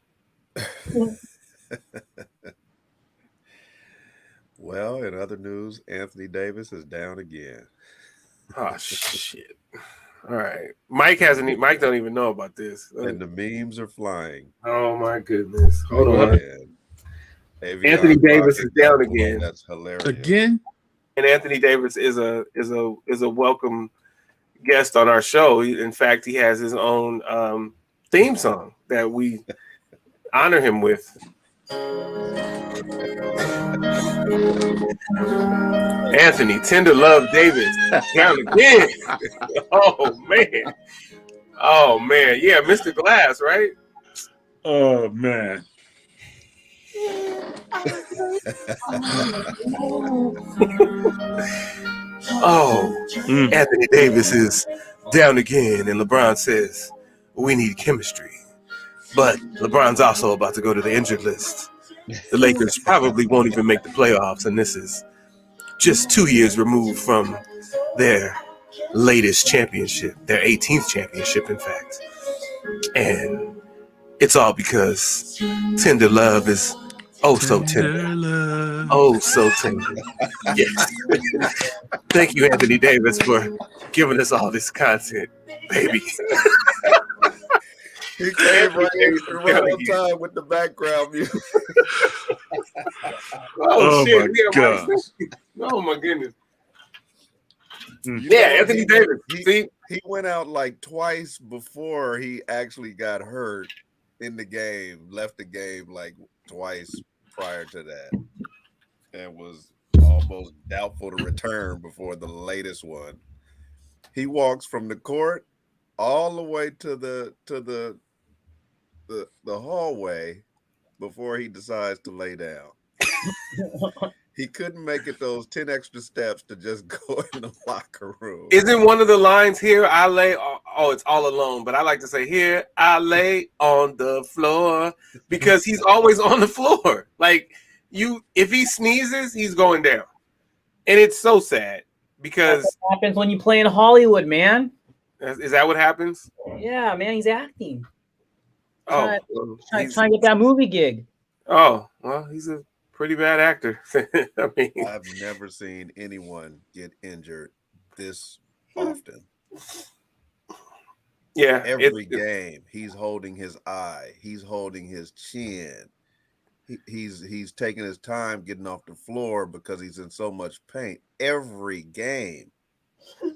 Well, in other news, Anthony Davis is down again. Oh, shit. All right. Mike don't even know about this. And the memes are flying. Oh, my goodness. Hold on. Anthony Davis is down again. That's hilarious. Again? And Anthony Davis is a welcome guest on our show. In fact, he has his own theme song that we honor him with. Anthony Tender Love Davis down again. Oh man, yeah, Mr. Glass, right? Oh man. Anthony Davis is down again, and LeBron says we need chemistry. But LeBron's also about to go to the injured list. The Lakers probably won't even make the playoffs, and this is just 2 years removed from their latest championship, their 18th championship, in fact. And it's all because tender love is oh so tender. Love. Oh, so tender. Yes. Thank you, Anthony Davis, for giving us all this content, baby. He came right on time with the background music. Oh, shit. my gosh. Oh, my goodness. You Yeah, know, Anthony Davis. See? He went out like twice before he actually got hurt in the game, left the game like twice prior to that, and was almost doubtful to return before the latest one. He walks from the court all the way to the hallway before he decides to lay down. He couldn't make it those 10 extra steps to just go in the locker room. Isn't one of the lines here, I lay, oh, it's all alone, but I like to say here, I lay on the floor, because he's always on the floor. Like, if he sneezes, he's going down. And it's so sad because That's what happens when you play in Hollywood, man. Is that what happens? Yeah, man, he's acting. Oh, Trying to get that movie gig. Oh, well, he's a pretty bad actor. I mean, I've never seen anyone get injured this often. Yeah, every game he's holding his eye, he's holding his chin. He's taking his time getting off the floor because he's in so much pain. Every game.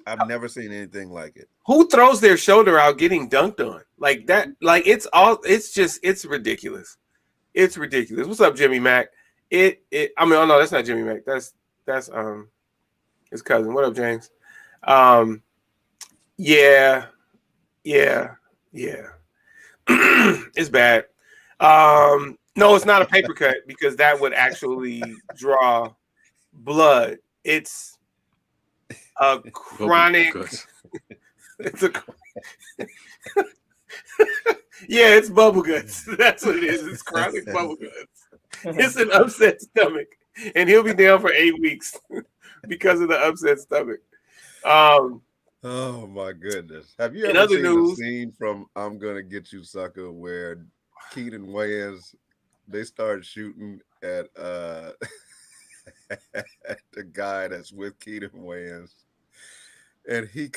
I've never seen anything like it. Who throws their shoulder out getting dunked on like that? Like it's ridiculous. It's ridiculous. What's up, Jimmy Mack? I mean, oh no, that's not Jimmy Mack. That's his cousin. What up, James? Yeah. It's bad. No, it's not a paper cut because that would actually draw blood. It's a chronic. It's a. Yeah, it's bubble guts. That's what it is. It's chronic bubble guts. It's an upset stomach, and he'll be down for 8 weeks because of the upset stomach. Oh my goodness! Have you ever seen the scene from "I'm Gonna Get You, Sucker" where Keenan Wayans they start shooting at the guy that's with Keenan Wayans, and he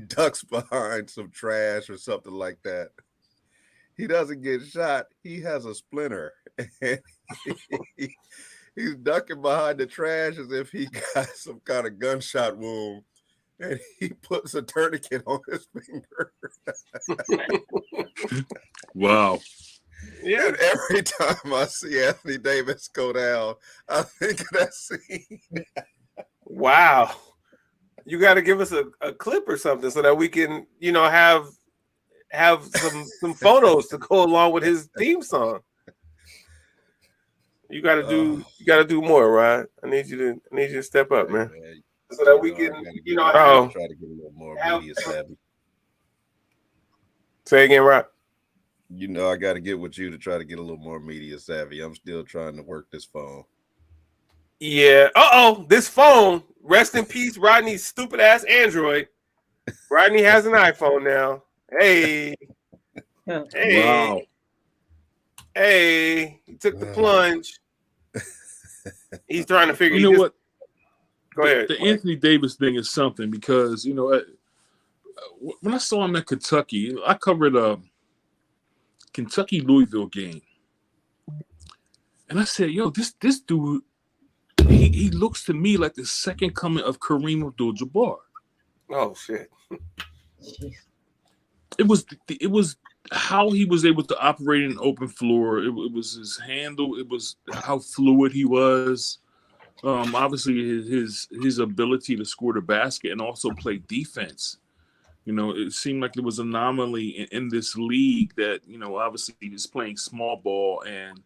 ducks behind some trash or something like that. He doesn't get shot. He has a splinter. And he's ducking behind the trash as if he got some kind of gunshot wound. And he puts a tourniquet on his finger. Wow. Yeah. And every time I see Anthony Davis go down, I think of that scene. Wow. You got to give us a clip or something so that we can, have some photos to go along with his theme song. You got to do more, Rod. I need you to step up, man. So that we can, try to get a little more media savvy. Say again, Rod. I got to get with you to try to get a little more media savvy. I'm still trying to work this phone. Yeah. This phone. Rest in peace, Rodney's stupid ass Android. Rodney has an iPhone now. Hey. Wow. Hey. He took the plunge. He's trying to figure. What? Go ahead. The Anthony Davis thing is something because when I saw him at Kentucky, I covered a Kentucky Louisville game, and I said, "Yo, this dude, he looks to me like the second coming of Kareem Abdul-Jabbar." Oh shit! It was how he was able to operate an open floor. It was his handle. It was how fluid he was. Obviously, his ability to score the basket and also play defense. It seemed like there was an anomaly in this league that, obviously he was playing small ball and,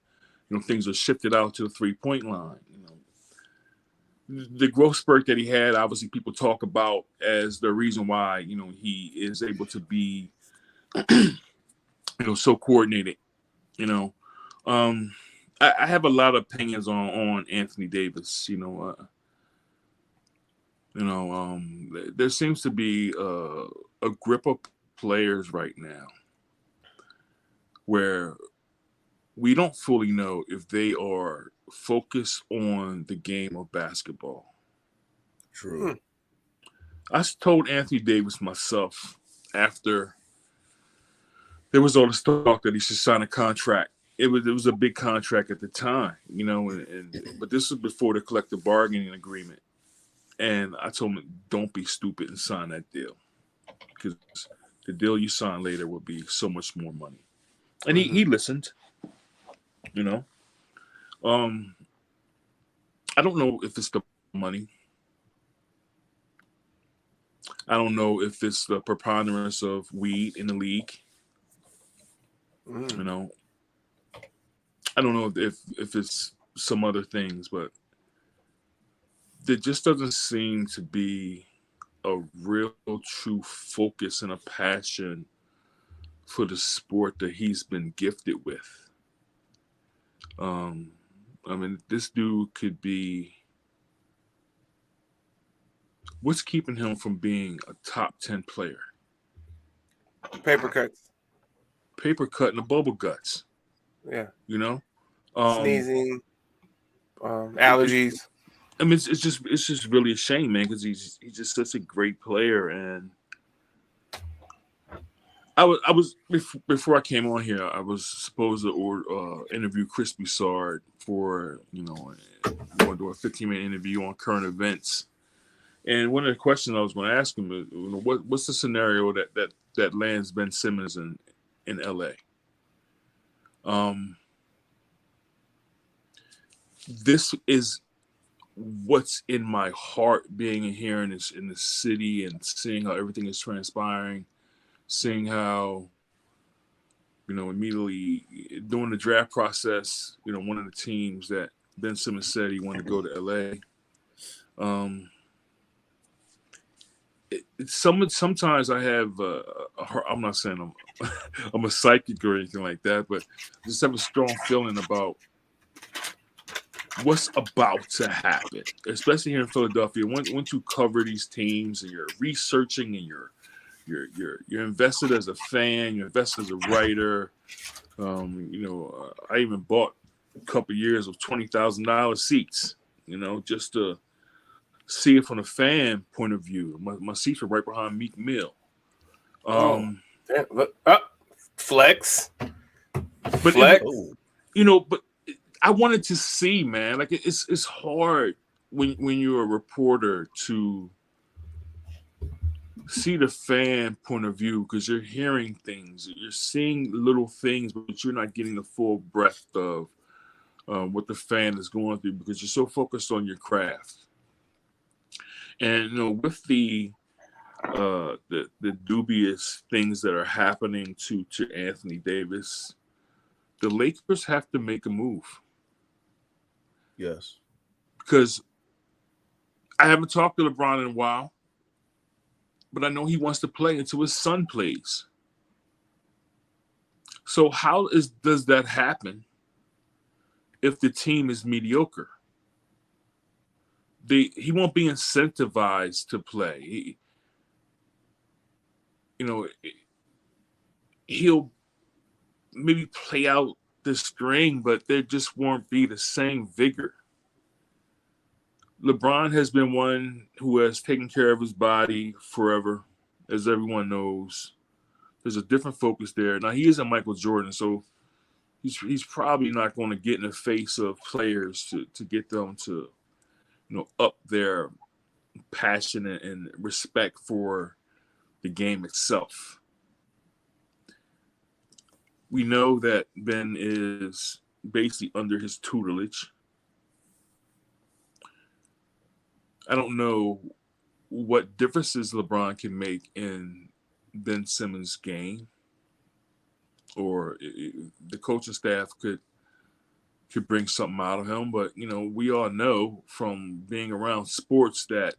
things were shifted out to the 3-point line. The growth spurt that he had, obviously people talk about as the reason why, he is able to be, so coordinated, I have a lot of opinions on Anthony Davis, There seems to be a grip of players right now where we don't fully know if they are focused on the game of basketball. True. I told Anthony Davis myself after there was all this talk that he should sign a contract. It was a big contract at the time, but this was before the collective bargaining agreement. And I told him, don't be stupid and sign that deal, because the deal you sign later will be so much more money. And he listened, I don't know if it's the money. I don't know if it's the preponderance of weed in the league. I don't know if it's some other things, but there just doesn't seem to be a real true focus and a passion for the sport that he's been gifted with. This dude could be, what's keeping him from being a top 10 player? Paper cuts. Paper cut and the bubble guts. Yeah. Sneezing, allergies. It's just really a shame, man, because he's just such a great player. And I was before I came on here, I was supposed to interview Chris Broussard for going to do a 15-minute interview on current events. And one of the questions I was going to ask him is, what's the scenario that lands Ben Simmons in LA? This is what's in my heart, being here in the city and seeing how everything is transpiring, seeing how, immediately during the draft process, one of the teams that Ben Simmons said he wanted to go to LA. Sometimes I have, I'm not saying I'm a psychic or anything like that, but I just have a strong feeling about what's about to happen, especially here in Philadelphia. Once you cover these teams and you're researching and you're invested as a fan, you're invested as a writer. I even bought a couple of years of $20,000 seats, just to see it from a fan point of view. My seats are right behind Meek Mill. Flex. But Flex. But I wanted to see, man. Like it's hard when you're a reporter to see the fan point of view, because you're hearing things, you're seeing little things, but you're not getting the full breadth of what the fan is going through, because you're so focused on your craft. And with the dubious things that are happening to Anthony Davis, the Lakers have to make a move. Yes. Because I haven't talked to LeBron in a while, but I know he wants to play until his son plays. So how does that happen if the team is mediocre? He won't be incentivized to play. He'll maybe play out the string, but there just won't be the same vigor. LeBron has been one who has taken care of his body forever, as everyone knows. There's a different focus there. Now, he isn't Michael Jordan, so he's probably not going to get in the face of players to get them to, up their passion and respect for the game itself. We know that Ben is basically under his tutelage. I don't know what differences LeBron can make in Ben Simmons' game, or the coaching staff could bring something out of him. But, we all know from being around sports that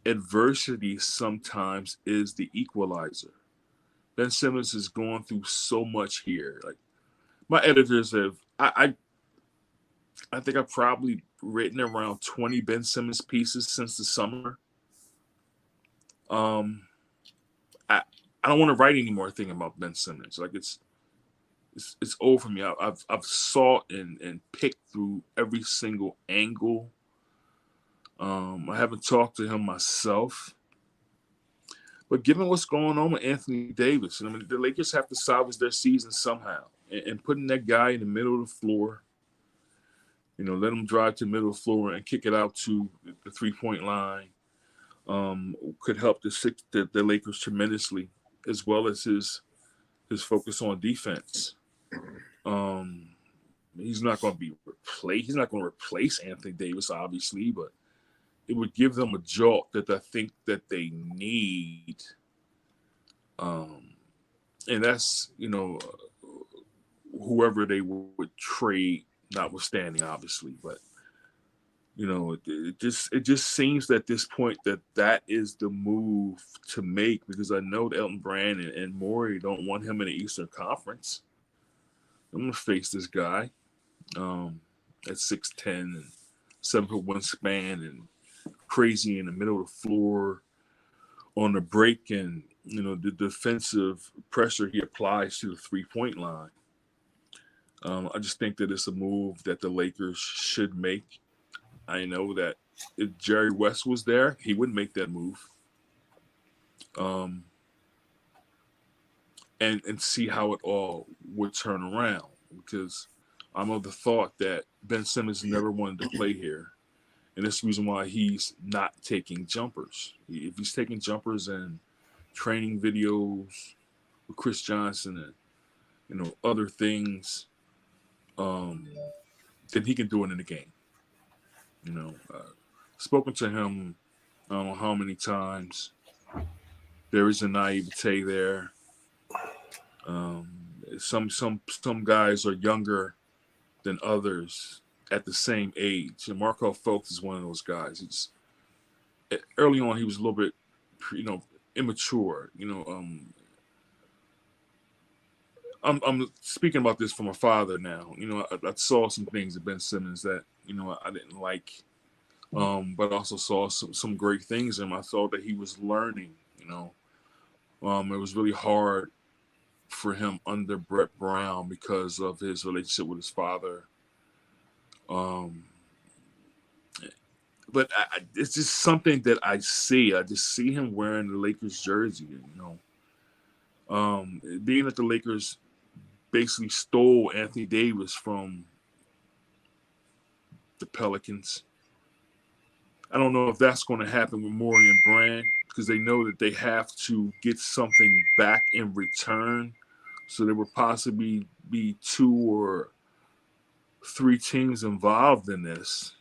adversity sometimes is the equalizer. Ben Simmons is going through so much here. Like, my editors have, I think I've probably written around 20 Ben Simmons pieces since the summer. Um, I don't want to write any more thing about Ben Simmons. Like it's over for me. I've sought and picked through every single angle. I haven't talked to him myself, but given what's going on with Anthony Davis, I mean, the Lakers have to salvage their season somehow, and putting that guy in the middle of the floor, let him drive to the middle of the floor and kick it out to the 3-point line, could help the Lakers tremendously, as well as his focus on defense. Um, he's not going to be replaced. He's not going to replace Anthony Davis, obviously, but it would give them a jolt that I think that they need. And that's, whoever they would trade, notwithstanding, obviously. But, it just seems at this point that is the move to make, because I know that Elton Brand and Morey don't want him in the Eastern Conference. I'm going to face this guy at 6'10" and 7-foot wingspan and crazy in the middle of the floor on the break, and the defensive pressure he applies to the 3-point line. I just think that it's a move that the Lakers should make. I know that if Jerry West was there, he would make that move. And see how it all would turn around, because I'm of the thought that Ben Simmons never wanted to play here. And that's the reason why he's not taking jumpers. If he's taking jumpers and training videos with Chris Johnson and other things, then he can do it in the game. Spoken to him, I don't know how many times. There is a naivete there. Some guys are younger than others at the same age, and Markel Fultz is one of those guys. Early on he was a little bit, immature. I'm speaking about this from a father now. I saw some things at Ben Simmons that I didn't like, but also saw some great things in him. I thought that he was learning. It was really hard for him under Brett Brown because of his relationship with his father. But it's just something that I see. I just see him wearing the Lakers jersey. Being that the Lakers basically stole Anthony Davis from the Pelicans, I don't know if that's going to happen with Morey and Brand, because they know that they have to get something back in return. So there would possibly be 2 or 3 teams involved in this.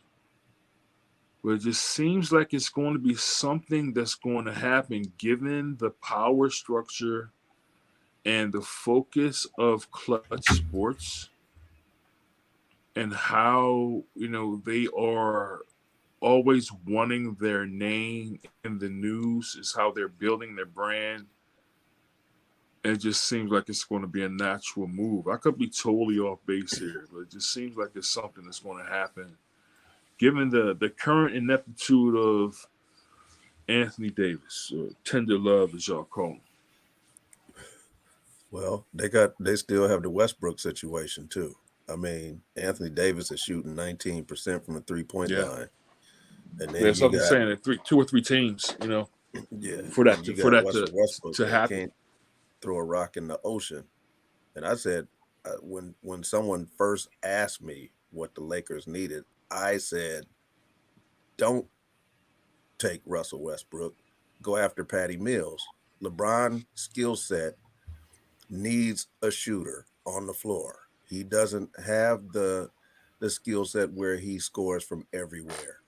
But it just seems like it's going to be something that's going to happen, given the power structure and the focus of Clutch Sports and how, they are always wanting their name in the news, is how they're building their brand. And it just seems like it's going to be a natural move. I could be totally off base here, but it just seems like it's something that's going to happen, given the current ineptitude of Anthony Davis, or tender love, as y'all call him. Well, they still have the Westbrook situation too. I mean, Anthony Davis is shooting 19% from the 3-point line, and then that's what I'm saying. That 2 or 3 teams, for that to happen. Can't throw a rock in the ocean. And I said, when someone first asked me what the Lakers needed, I said, don't take Russell Westbrook, go after Patty Mills. LeBron's skill set needs a shooter on the floor. He doesn't have the skill set where he scores from everywhere.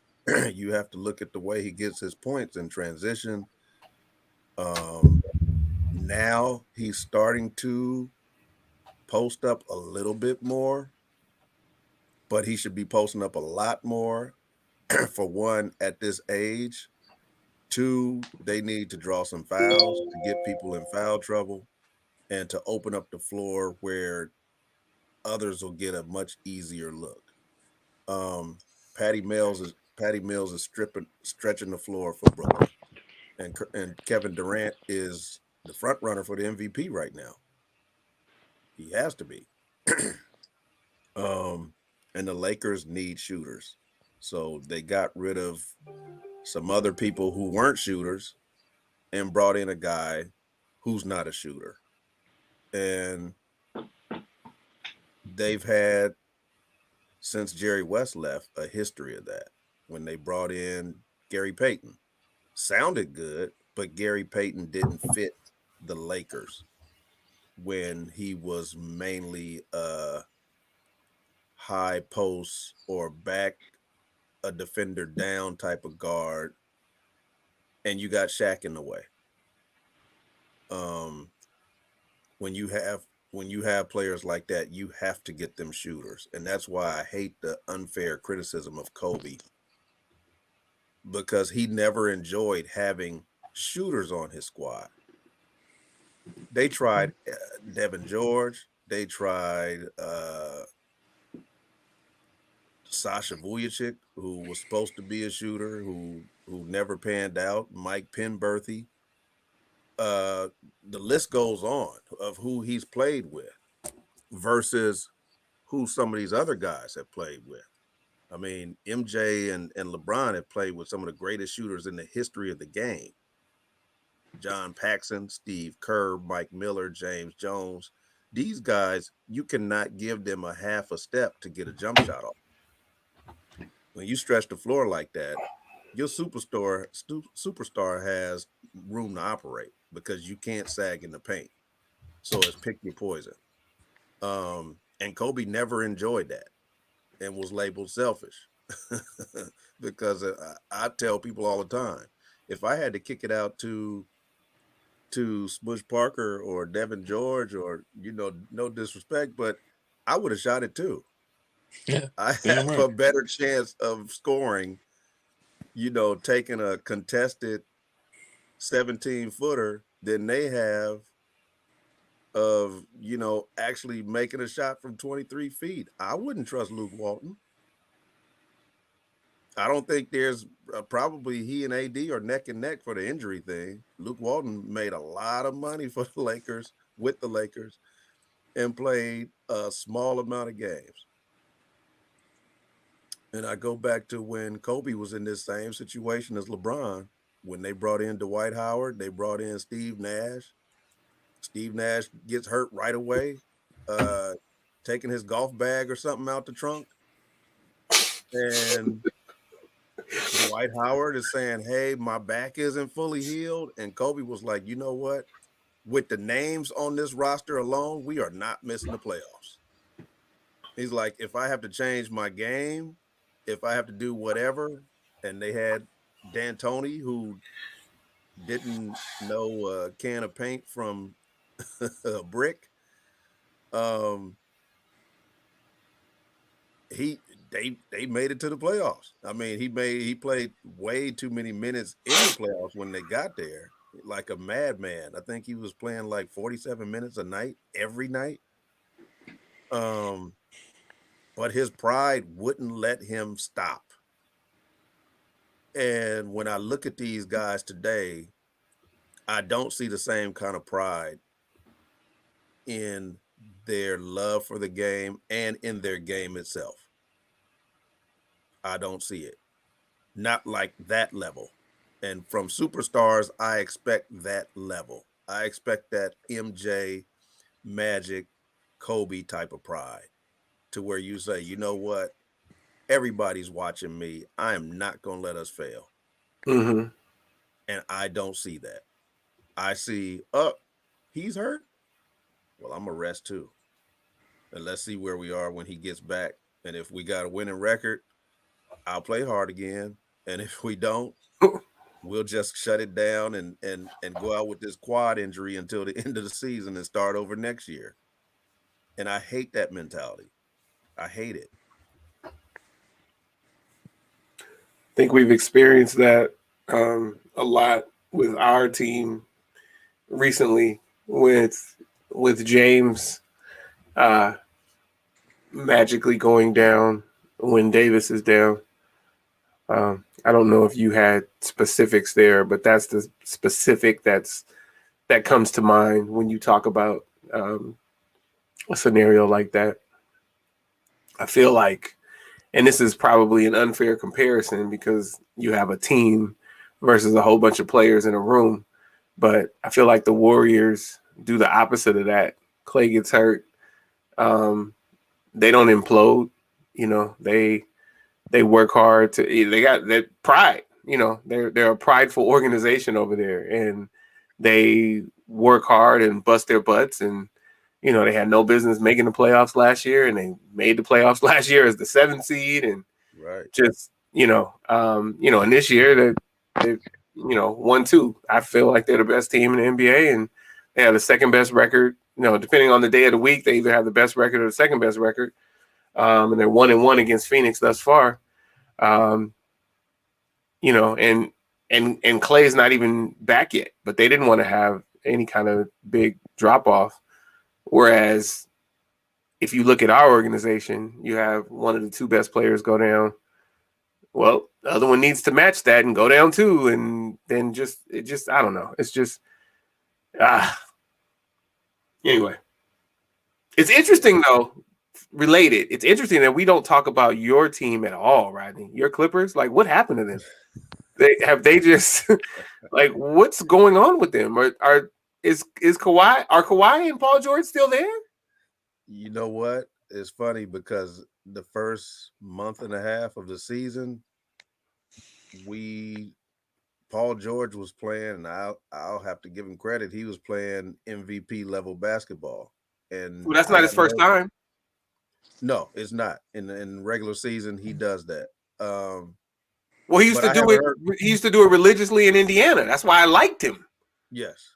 You have to look at the way he gets his points in transition. Now he's starting to post up a little bit more, but he should be posting up a lot more. For one, at this age. 2, they need to draw some fouls to get people in foul trouble and to open up the floor where others will get a much easier look. Patty Mills is stretching the floor for Brooklyn. and Kevin Durant is the front runner for the MVP right now. He has to be. And the Lakers need shooters. So they got rid of some other people who weren't shooters and brought in a guy who's not a shooter. And they've had, since Jerry West left, a history of that. When they brought in Gary Payton, sounded good, but Gary Payton didn't fit the Lakers when he was mainly a high post or back a defender down type of guard, and you got Shaq in the way. When you have players like that, you have to get them shooters, and that's why I hate the unfair criticism of Kobe, because he never enjoyed having shooters on his squad. They tried Devin George, they tried Sasha Vujacic, who was supposed to be a shooter, who never panned out, Mike Penberthy. The list goes on of who he's played with versus who some of these other guys have played with. I mean, MJ and LeBron have played with some of the greatest shooters in the history of the game. John Paxson, Steve Kerr, Mike Miller, James Jones. These guys, you cannot give them a half a step to get a jump shot off. When you stretch the floor like that, your superstar has room to operate because you can't sag in the paint. So it's pick your poison. And Kobe never enjoyed that and was labeled selfish because I tell people all the time, if I had to kick it out to Smush Parker or Devin George, or, no disrespect, but I would have shot it too. Yeah, I have a better chance of scoring, taking a contested 17-footer than they have of, actually making a shot from 23 feet. I wouldn't trust Luke Walton. I don't think there's probably he and AD are neck and neck for the injury thing. Luke Walton made a lot of money for the Lakers, with the Lakers, and played a small amount of games. And I go back to when Kobe was in this same situation as LeBron. When they brought in Dwight Howard, they brought in Steve Nash. Steve Nash gets hurt right away, taking his golf bag or something out the trunk. And Dwight Howard is saying, hey, my back isn't fully healed. And Kobe was like, you know what? With the names on this roster alone, we are not missing the playoffs. He's like, if I have to change my game, if I have to do whatever, and they had D'Antoni, who didn't know a can of paint from a brick. They made it to the playoffs. I mean, he played way too many minutes in the playoffs when they got there, like a madman. I think he was playing like 47 minutes a night every night. But his pride wouldn't let him stop. And when I look at these guys today, I don't see the same kind of pride in their love for the game and in their game itself. I don't see it. Not like that level. And from superstars, I expect that level. I expect that MJ, Magic, Kobe type of pride, to where you say, you know what? Everybody's watching me. I am not going to let us fail. Mm-hmm. And I don't see that. I see, he's hurt. Well, I'm going to rest too. And let's see where we are when he gets back. And if we got a winning record, I'll play hard again. And if we don't, we'll just shut it down and go out with this quad injury until the end of the season and start over next year. And I hate that mentality. I hate it. I think we've experienced that a lot with our team recently, with James magically going down when Davis is down. I don't know if you had specifics there, but that's the specific that comes to mind when you talk about a scenario like that. I feel like, and this is probably an unfair comparison because you have a team versus a whole bunch of players in a room, but I feel like the Warriors do the opposite of that. Clay gets hurt. They don't implode. You know, they work hard they got that pride. You know, they're a prideful organization over there, and they work hard and bust their butts. And you know, they had no business making the playoffs last year, and they made the playoffs last year as the 7th seed, and Right. just and this year they 1-2. I feel like they're the best team in the NBA, and they have the second best record. You know, depending on the day of the week, they either have the best record or the second best record. And they're 1-1 against Phoenix thus far. And Clay's not even back yet, but they didn't want to have any kind of big drop off. Whereas if you look at our organization, you have one of the two best players go down. Well, the other one needs to match that and go down too. And then I don't know. It's just, anyway. It's interesting though, related. It's interesting that we don't talk about your team at all, Rodney. Your Clippers, like what happened to them? They just like what's going on with them? Is Kawhi and Paul George still there? You know what? It's funny because the first month and a half of the season, Paul George was playing, and I'll have to give him credit. He was playing MVP level basketball. And well, that's not his first time. No, it's not. In regular season, he does that. Well, he used to do it. He used to do it religiously in Indiana. That's why I liked him. Yes,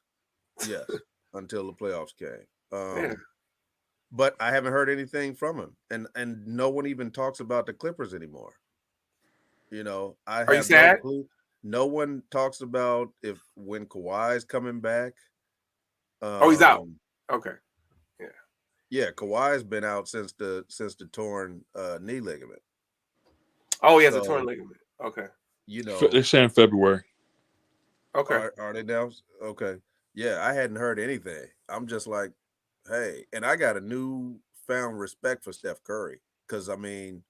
until the playoffs came. Yeah. But I haven't heard anything from him, and no one even talks about the Clippers anymore. You know, Are you sad? No clue. No one talks about when Kawhi is coming back. He's out. Okay. Yeah, Kawhi's been out since the torn knee ligament. Oh, he has a torn ligament. Okay. You know, they're saying February. Okay. Are they now? Okay. Yeah, I hadn't heard anything. I'm just like, hey, and I got a newfound respect for Steph Curry because I mean,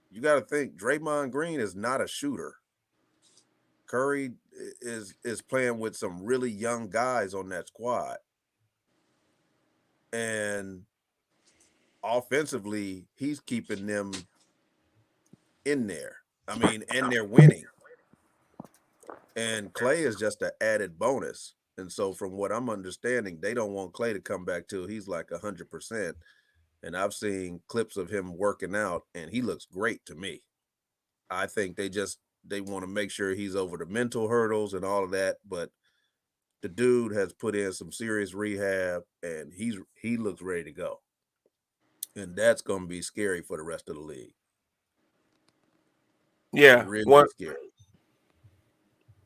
you got to think Draymond Green is not a shooter. Curry is playing with some really young guys on that squad. And offensively, he's keeping them in there. I mean, and they're winning. And Clay is just an added bonus. And so from what I'm understanding, they don't want Clay to come back till he's like 100%. And I've seen clips of him working out, and he looks great to me. I think they want to make sure he's over the mental hurdles and all of that. But the dude has put in some serious rehab, and he looks ready to go. And that's going to be scary for the rest of the league. Yeah. Really scary.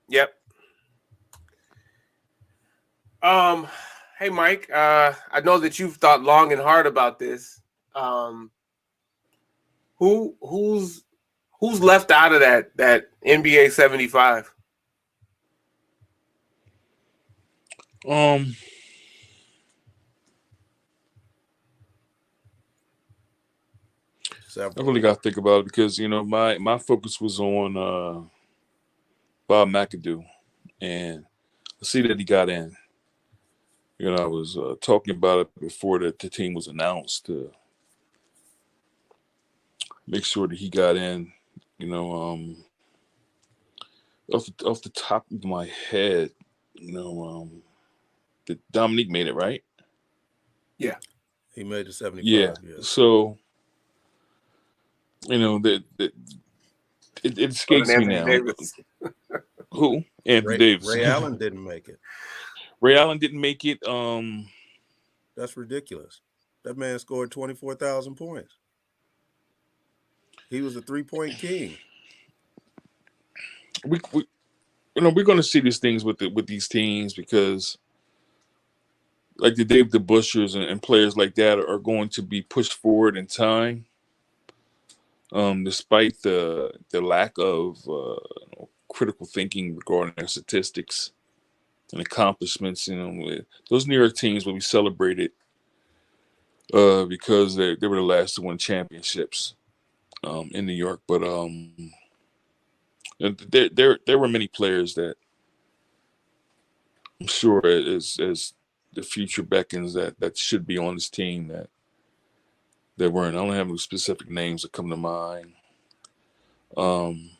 Yep. Hey Mike, I know that you've thought long and hard about this. Who's left out of that NBA 75? I really got to think about it because my focus was on Bob McAdoo, and I see that he got in. I was talking about it before the team was announced to make sure that he got in. Off the top of my head, Dominique made it, right? Yeah, he made the 75. Yeah. So, it escapes me now. Who? Anthony Davis. Ray Allen didn't make it. Ray Allen didn't make it. That's ridiculous. That man scored 24,000 points. He was a 3-point king. We're going to see these things with these teams because, like the Dave DeBuschers and players like that are going to be pushed forward in time. despite the lack of critical thinking regarding their statistics and accomplishments. Those New York teams will be celebrated because they were the last to win championships in New York. But there were many players that I'm sure as the future beckons that should be on this team that weren't. I don't have any specific names that come to mind. Um,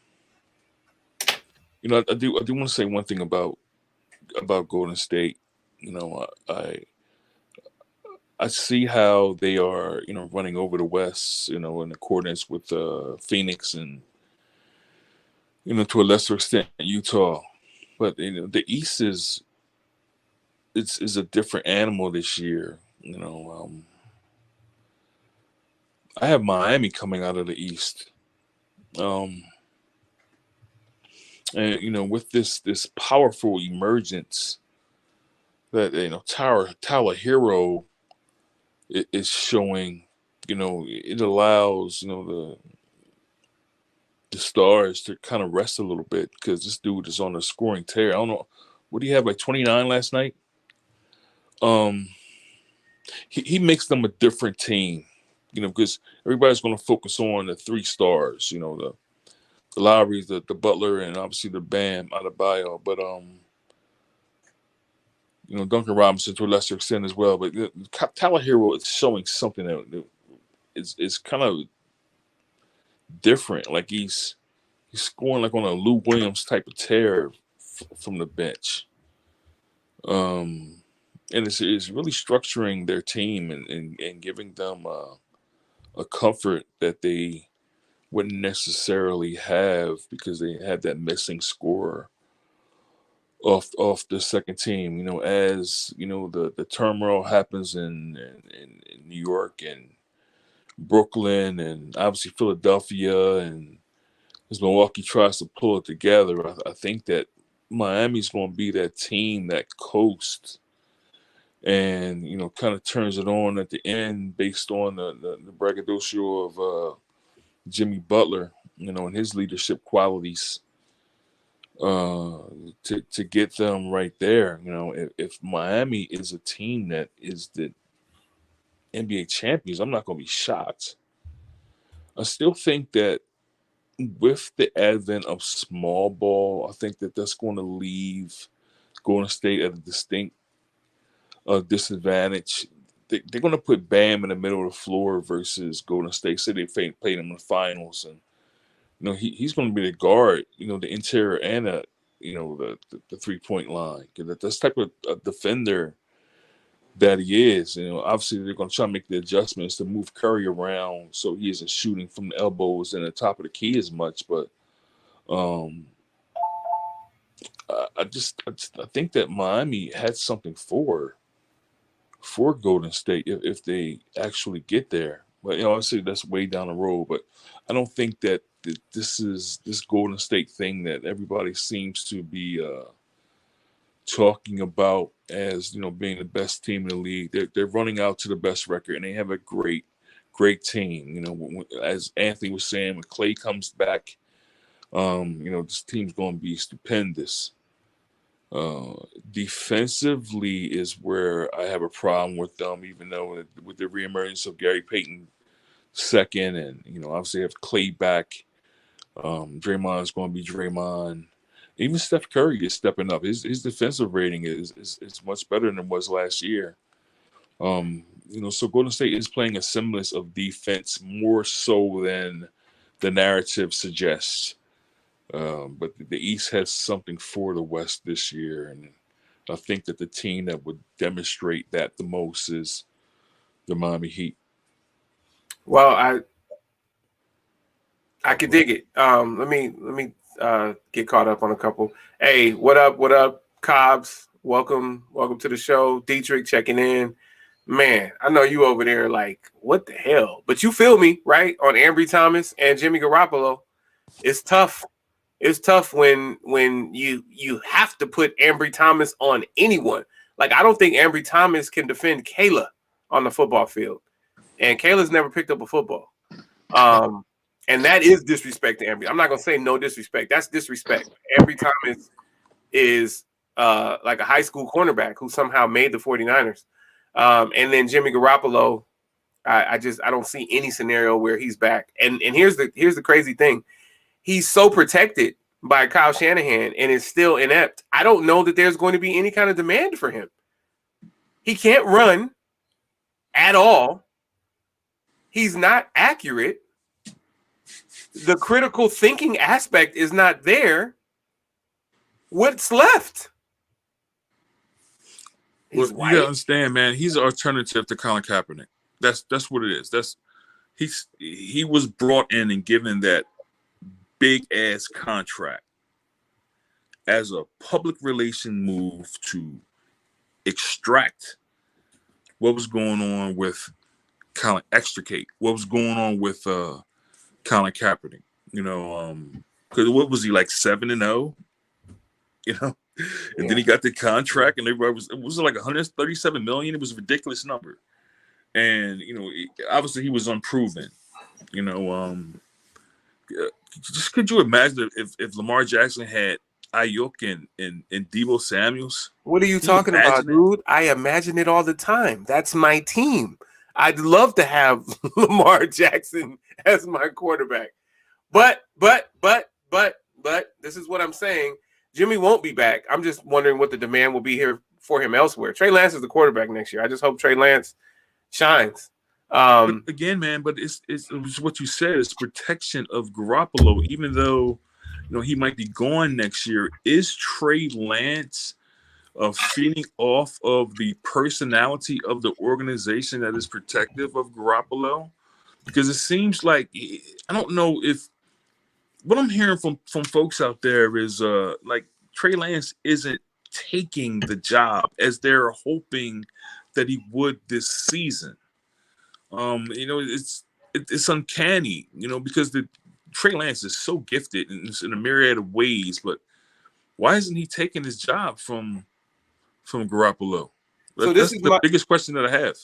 I do want to say one thing about Golden State. I see how they are, running over the West, in accordance with Phoenix and, to a lesser extent Utah. But the East is a different animal this year. I have Miami coming out of the East, and with this powerful emergence that Tyler Hero is showing. It allows the stars to kind of rest a little bit because this dude is on a scoring tear. I don't know, what do you have, like 29 last night? He makes them a different team, because everybody's going to focus on the three stars, the Lowrys, the Butler, and obviously the Bam Adebayo. But Duncan Robinson to a lesser extent as well. But Tyler Hero is showing something that is kind of different. Like he's scoring like on a Lou Williams type of tear from the bench. And it's really structuring their team and giving them a comfort that they wouldn't necessarily have because they had that missing scorer off the second team. As the turmoil happens in New York and Brooklyn and obviously Philadelphia, and as Milwaukee tries to pull it together, I think that Miami's going to be that team that coasts and kind of turns it on at the end based on the braggadocio of Jimmy Butler, and his leadership qualities to get them right there. If Miami is a team that is the NBA champions, I'm not going to be shocked. I still think that with the advent of small ball, I think that that's going to leave Golden State at a distinct disadvantage. They're going to put Bam in the middle of the floor versus Golden State. Say they played him in the finals, and he's going to be the guard, the interior and the 3-point line. That's the type of defender that he is. Obviously they're going to try to make the adjustments to move Curry around so he isn't shooting from the elbows and the top of the key as much. But I think that Miami had something for Golden State if they actually get there. But obviously that's way down the road. But I don't think that this Golden State thing that everybody seems to be talking about as being the best team in the league. They're running out to the best record, and they have a great team. As Anthony was saying, when Clay comes back, this team's going to be stupendous. Defensively is where I have a problem with them, even though with the reemergence of Gary Payton second, and obviously have Clay back. Draymond is going to be Draymond. Even Steph Curry is stepping up. His defensive rating is much better than it was last year. So Golden State is playing a semblance of defense more so than the narrative suggests. But the East has something for the West this year, and I think that the team that would demonstrate that the most is the Miami Heat. Well, I could dig it. Let me get caught up on a couple. Hey, what up, Cobbs? Welcome to the show. Dietrich checking in. Man, I know you over there like, what the hell? But you feel me, right? On Ambry Thomas and Jimmy Garoppolo. It's tough. It's tough when you have to put Ambry Thomas on anyone. Like, I don't think Ambry Thomas can defend Kayla on the football field. And Kayla's never picked up a football. And that is disrespect to Ambry. I'm not gonna say no disrespect. That's disrespect. Ambry Thomas is like a high school cornerback who somehow made the 49ers. And then Jimmy Garoppolo, I don't see any scenario where he's back. And here's the crazy thing. He's so protected by Kyle Shanahan and is still inept. I don't know that there's going to be any kind of demand for him. He can't run at all. He's not accurate. The critical thinking aspect is not there. What's left? Well, you gotta understand, man. He's an alternative to Colin Kaepernick. That's what it is. He was brought in and given that big ass contract as a public relation move to extract what was going on with extricate what was going on with Colin Kaepernick. Because what was he, like 7-0? And then he got the contract, and everybody was like 137 million. It was a ridiculous number, and obviously he was unproven. Just could you imagine if Lamar Jackson had Ayuk and Deebo Samuels? What are you talking about, dude? I imagine it all the time. That's my team. I'd love to have Lamar Jackson as my quarterback, but this is what I'm saying. Jimmy won't be back. I'm just wondering what the demand will be here for him elsewhere. Trey Lance is the quarterback next year. I just hope Trey Lance shines. But again, man, but it's what you said. It's protection of Garoppolo, even though he might be gone next year. Is Trey Lance feeding off of the personality of the organization that is protective of Garoppolo? Because it seems like, I don't know if what I'm hearing from folks out there is like Trey Lance isn't taking the job as they're hoping that he would this season. It's uncanny, because the Trey Lance is so gifted in a myriad of ways, but why isn't he taking his job from Garoppolo? So that's the biggest question that I have.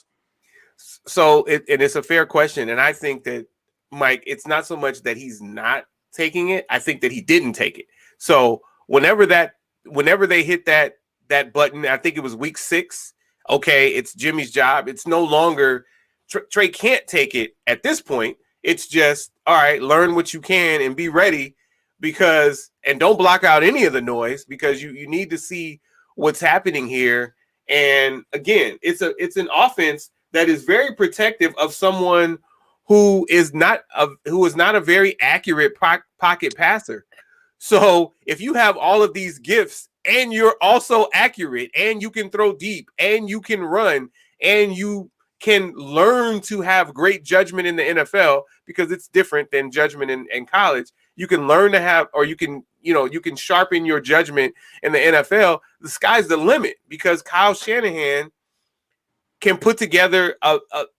So it's a fair question, and I think that, Mike, it's not so much that he's not taking it. I think that he didn't take it. So whenever they hit that button, I think it was week 6. Okay, it's Jimmy's job. It's no longer Trey can't take it at this point. It's just, all right, learn what you can and be ready, and don't block out any of the noise, because you need to see what's happening here. And again, it's an offense that is very protective of someone who is not a very accurate pocket passer. So if you have all of these gifts and you're also accurate and you can throw deep and you can run and you can learn to have great judgment in the NFL, because it's different than judgment in college. You can learn to have, or you can sharpen your judgment in the NFL. The sky's the limit, because Kyle Shanahan can put together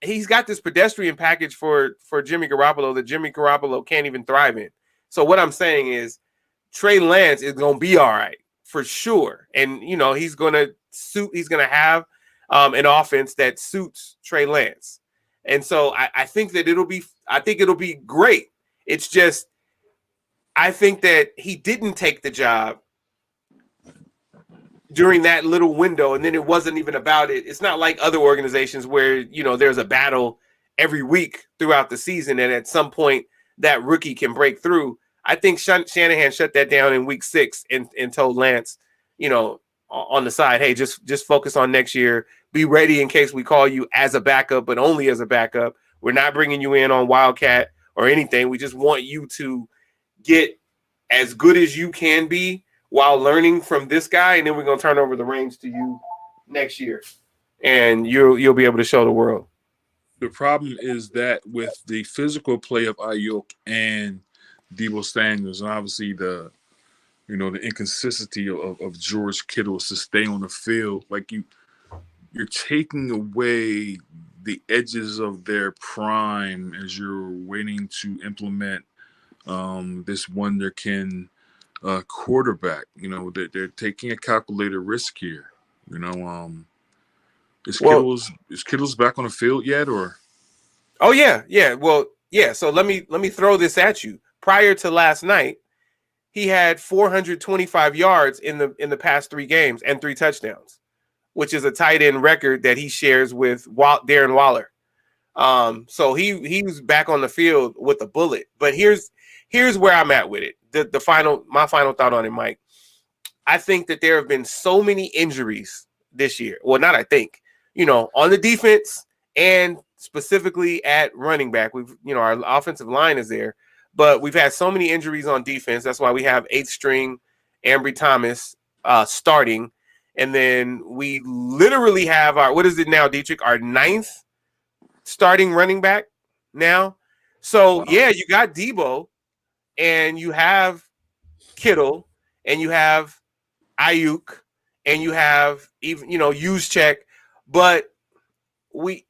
he's got this pedestrian package for Jimmy Garoppolo that Jimmy Garoppolo can't even thrive in. So what I'm saying is Trey Lance is going to be all right for sure. And, he's going to have an offense that suits Trey Lance. And so I think that it'll be great. It's just, I think that he didn't take the job during that little window, and then it wasn't even about it. It's not like other organizations where, there's a battle every week throughout the season, and at some point that rookie can break through. I think Shanahan shut that down in week 6 and told Lance, on the side, hey, just focus on next year. Be ready in case we call you as a backup, but only as a backup. We're not bringing you in on Wildcat or anything. We just want you to get as good as you can be while learning from this guy, and then we're going to turn over the reins to you next year, and you'll be able to show the world. The problem is that with the physical play of Ayuk and Deebo Samuels, and obviously the inconsistency of George Kittle to stay on the field, like you're taking away the edges of their prime as you're waiting to implement this wonderkin quarterback. They're taking a calculated risk here. Is Kittle's back on the field yet, or? Oh yeah. Well, Yeah, so let me throw this at you. Prior to last night, he had 425 yards in the past 3 games and 3 touchdowns, which is a tight end record that he shares with Darren Waller. So he was back on the field with a bullet. But here's where I'm at with it. My final thought on it, Mike. I think that there have been so many injuries this year. Well, not I think, on the defense and specifically at running back. Our offensive line is there, but we've had so many injuries on defense. That's why we have 8th string Ambry Thomas starting. And then we literally have what is it now, Dietrich? Our 9th starting running back now. So, yeah, you got Debo and you have Kittle and you have Ayuk, and you have even Juszczyk, but Debo's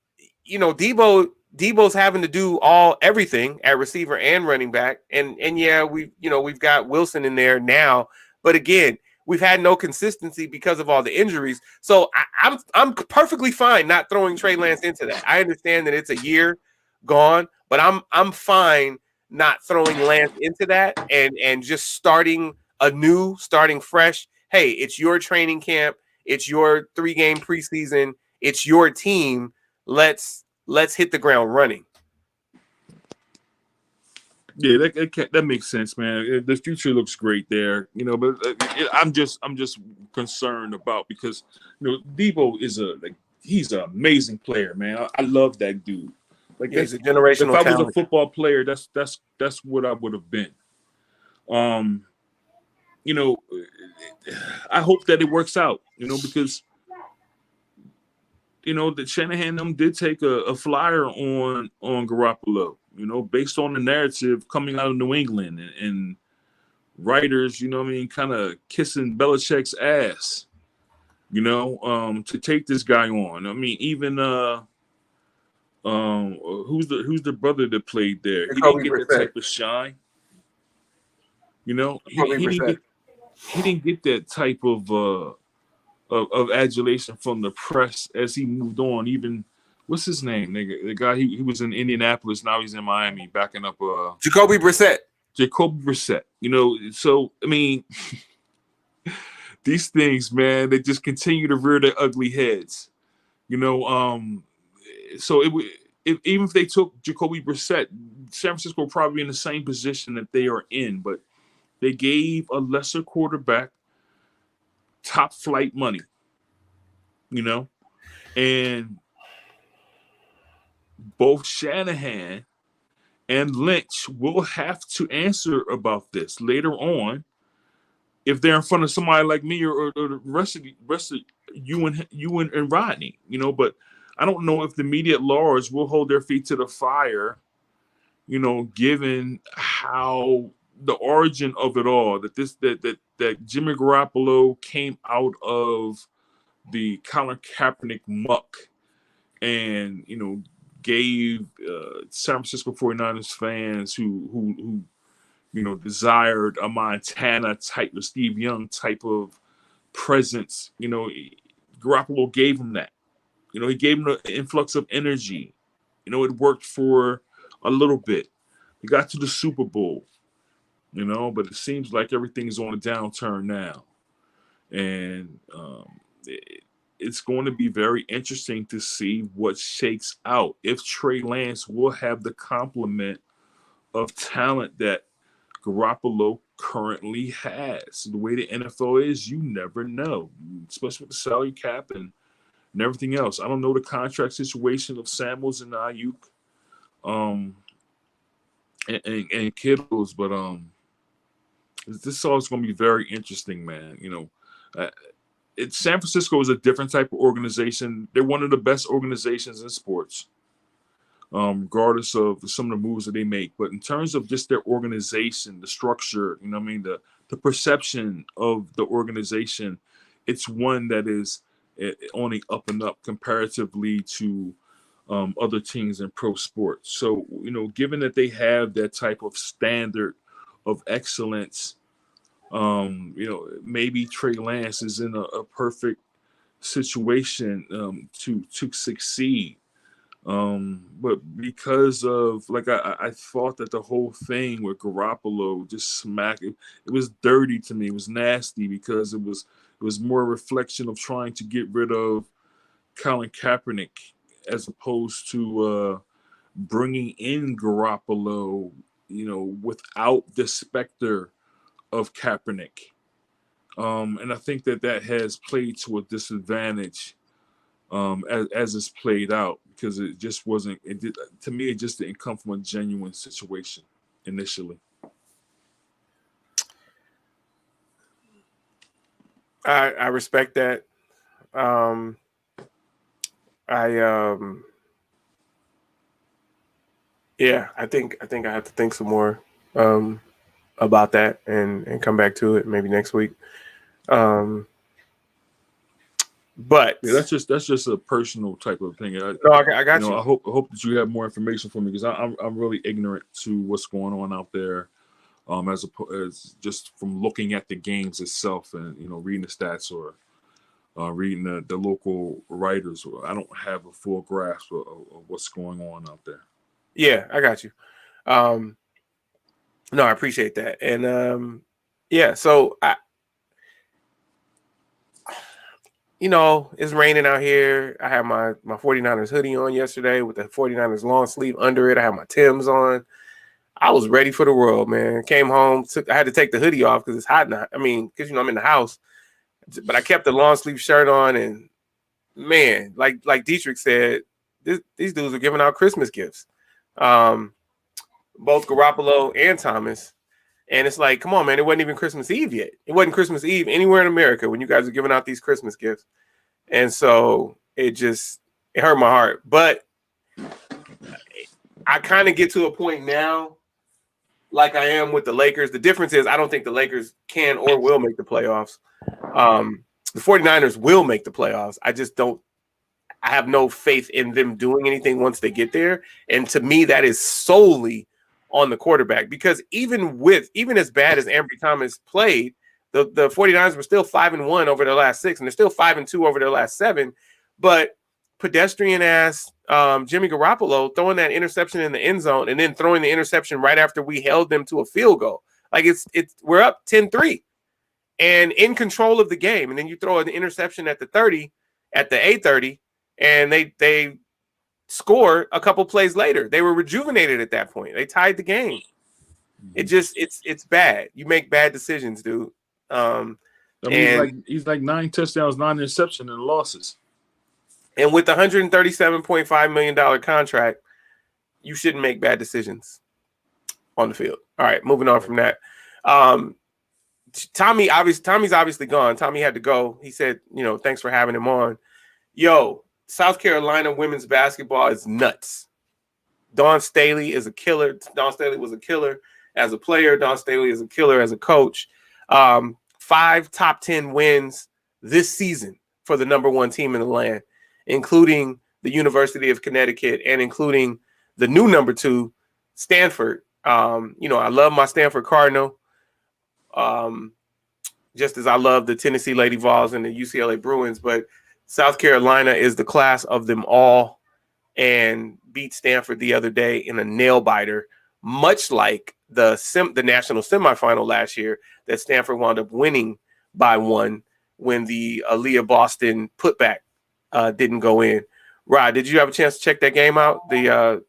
having to do everything at receiver and running back, and yeah, we've got Wilson in there now, but again, we've had no consistency because of all the injuries. So I'm perfectly fine not throwing Trey Lance into that. I understand that it's a year gone, but I'm fine not throwing Lance into that and just starting fresh. Hey, it's your training camp. It's your 3-game preseason. It's your team. Let's hit the ground running. Yeah, that makes sense, man. The future looks great there, But I'm just concerned about because Debo he's an amazing player, man. I love that dude. He's a generational If I talent. was a football player, that's what I would have been. I hope that it works out, because that Shanahan did take a flyer on Garoppolo, based on the narrative coming out of New England and writers, kind of kissing Belichick's ass, to take this guy on. I mean, even who's the brother that played there? He didn't get that type of shine. He didn't get that type of adulation from the press as he moved on. Even what's his name? The guy he was in Indianapolis, now he's in Miami, backing up Jacoby Brissett. So I mean, these things, man, they just continue to rear their ugly heads. So even if they took Jacoby Brissett, San Francisco will probably be in the same position that they are in, but they gave a lesser quarterback top flight money, and both Shanahan and Lynch will have to answer about this later on if they're in front of somebody like me or the rest of you and Rodney, But I don't know if the media at large will hold their feet to the fire, given how the origin of it all, that Jimmy Garoppolo came out of the Colin Kaepernick muck and gave San Francisco 49ers fans who desired a Montana type or Steve Young type of presence. Garoppolo gave him that. He gave him an influx of energy. It worked for a little bit. He got to the Super Bowl, but it seems like everything's on a downturn now. And it's going to be very interesting to see what shakes out. If Trey Lance will have the complement of talent that Garoppolo currently has. The way the NFL is, you never know, especially with the salary cap and everything else. I don't know the contract situation of Samuels and Ayuk and Kittles, but this all is going to be very interesting, man. San Francisco is a different type of organization. They're one of the best organizations in sports, regardless of some of the moves that they make. But in terms of just their organization, the structure, the perception of the organization, it's one that is on the up and up comparatively to other teams in pro sports. So, given that they have that type of standard of excellence, maybe Trey Lance is in a perfect situation to succeed. But because of like I thought that the whole thing with Garoppolo just smacked it was dirty to me. It was nasty because it was more a reflection of trying to get rid of Colin Kaepernick as opposed to bringing in Garoppolo, without the specter of Kaepernick. And I think that has played to a disadvantage as it's played out because it just wasn't. To me, it just didn't come from a genuine situation initially. I respect that. Yeah, I think I have to think some more about that and come back to it maybe next week. But yeah, that's just a personal type of thing. I got you. I hope that you have more information for me because I'm really ignorant to what's going on out there, as just from looking at the games itself and reading the stats or reading the local writers. I don't have a full grasp of what's going on out there. Yeah, I got you. No, I appreciate that, and yeah, so it's raining out here. I had my 49ers hoodie on yesterday with the 49ers long sleeve under it. I had my Timbs on. I was ready for the world, man. Came home, I had to take the hoodie off because it's hot now. I mean, because I'm in the house, but I kept the long sleeve shirt on, and man, like Dietrich said, these dudes are giving out Christmas gifts. Both Garoppolo and Thomas. And it's like, come on, man, it wasn't even Christmas Eve yet. It wasn't Christmas Eve anywhere in America when you guys are giving out these Christmas gifts. And so it hurt my heart. But I kind of get to a point now, like I am with the Lakers. The difference is I don't think the Lakers can or will make the playoffs. The 49ers will make the playoffs. I have no faith in them doing anything once they get there. And to me, that is solely on the quarterback, because even as bad as Ambry Thomas played, the 49ers were still 5-1 over their last 6, and they're still 5-2 over their last 7. But pedestrian ass Jimmy Garoppolo throwing that interception in the end zone and then throwing the interception right after we held them to a field goal. Like we're up 10-3 and in control of the game. And then you throw an interception at the 30, at the 8:30, and they score a couple plays later. They were rejuvenated at that point. They tied the game. It's bad. You make bad decisions, dude. He's like 9 touchdowns, 9 interceptions, and losses. And with the $137.5 million contract, you shouldn't make bad decisions on the field. All right, moving on from that. Tommy's obviously gone. Tommy had to go. He said, thanks for having him on. Yo, South Carolina women's basketball is nuts. Dawn Staley is a killer. Dawn Staley was a killer as a player. Dawn Staley is a killer as a coach. 5 top 10 wins this season for the number 1 team in the land, including the University of Connecticut and including the new number 2, Stanford. I love my Stanford Cardinal, just as I love the Tennessee Lady Vols and the UCLA Bruins, but South Carolina is the class of them all and beat Stanford the other day in a nail biter, much like the national semifinal last year that Stanford wound up winning by 1 when the Aaliyah Boston putback didn't go in. Rod, did you have a chance to check that game out? Did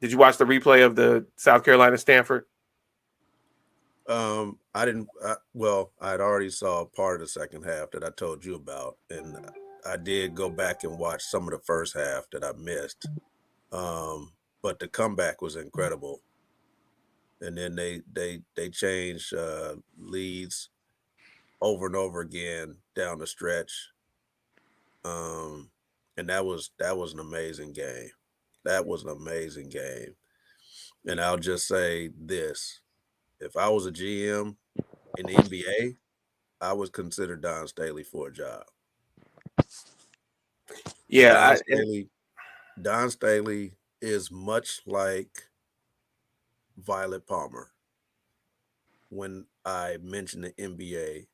you watch the replay of the South Carolina Stanford? I didn't. I had already saw part of the second half that I told you about, and I did go back and watch some of the first half that I missed. But the comeback was incredible, and then they changed leads over and over again down the stretch. And that was an amazing game. That was an amazing game, and I'll just say this. If I was a GM in the NBA, I would consider Don Staley for a job. Yeah. Don Staley is much like Violet Palmer. When I mention the NBA,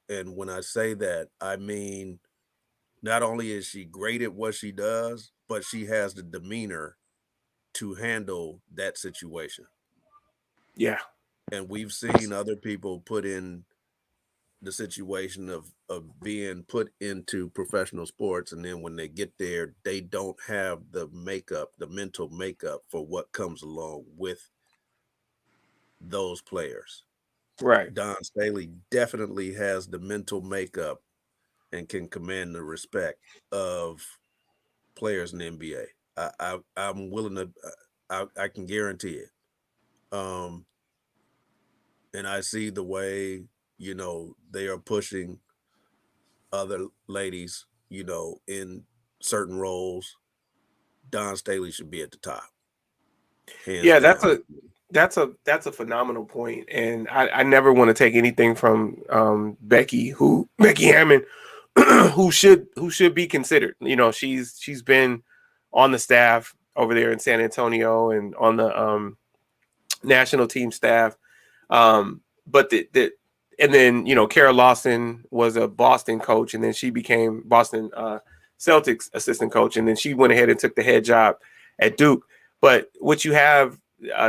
and when I say that, I mean Not only is she great at what she does, but she has the demeanor to handle that situation. Yeah. And we've seen other people put in the situation of being put into professional sports, and then when they get there, they don't have the makeup, the mental makeup for what comes along with those players. Right. Don Staley definitely has the mental makeup and can command the respect of players in the NBA. I'm willing to, I can guarantee it. Um, and I see the way, they are pushing other ladies, in certain roles. Don Staley should be at the top, hands Yeah, down. that's a phenomenal point, and I never want to take anything from Becky Hammond, who should be considered. She's been on the staff over there in San Antonio and on the national team staff. But and then Kara Lawson was a Boston coach, and then she became Boston Celtics assistant coach, and then she went ahead and took the head job at Duke. But what you have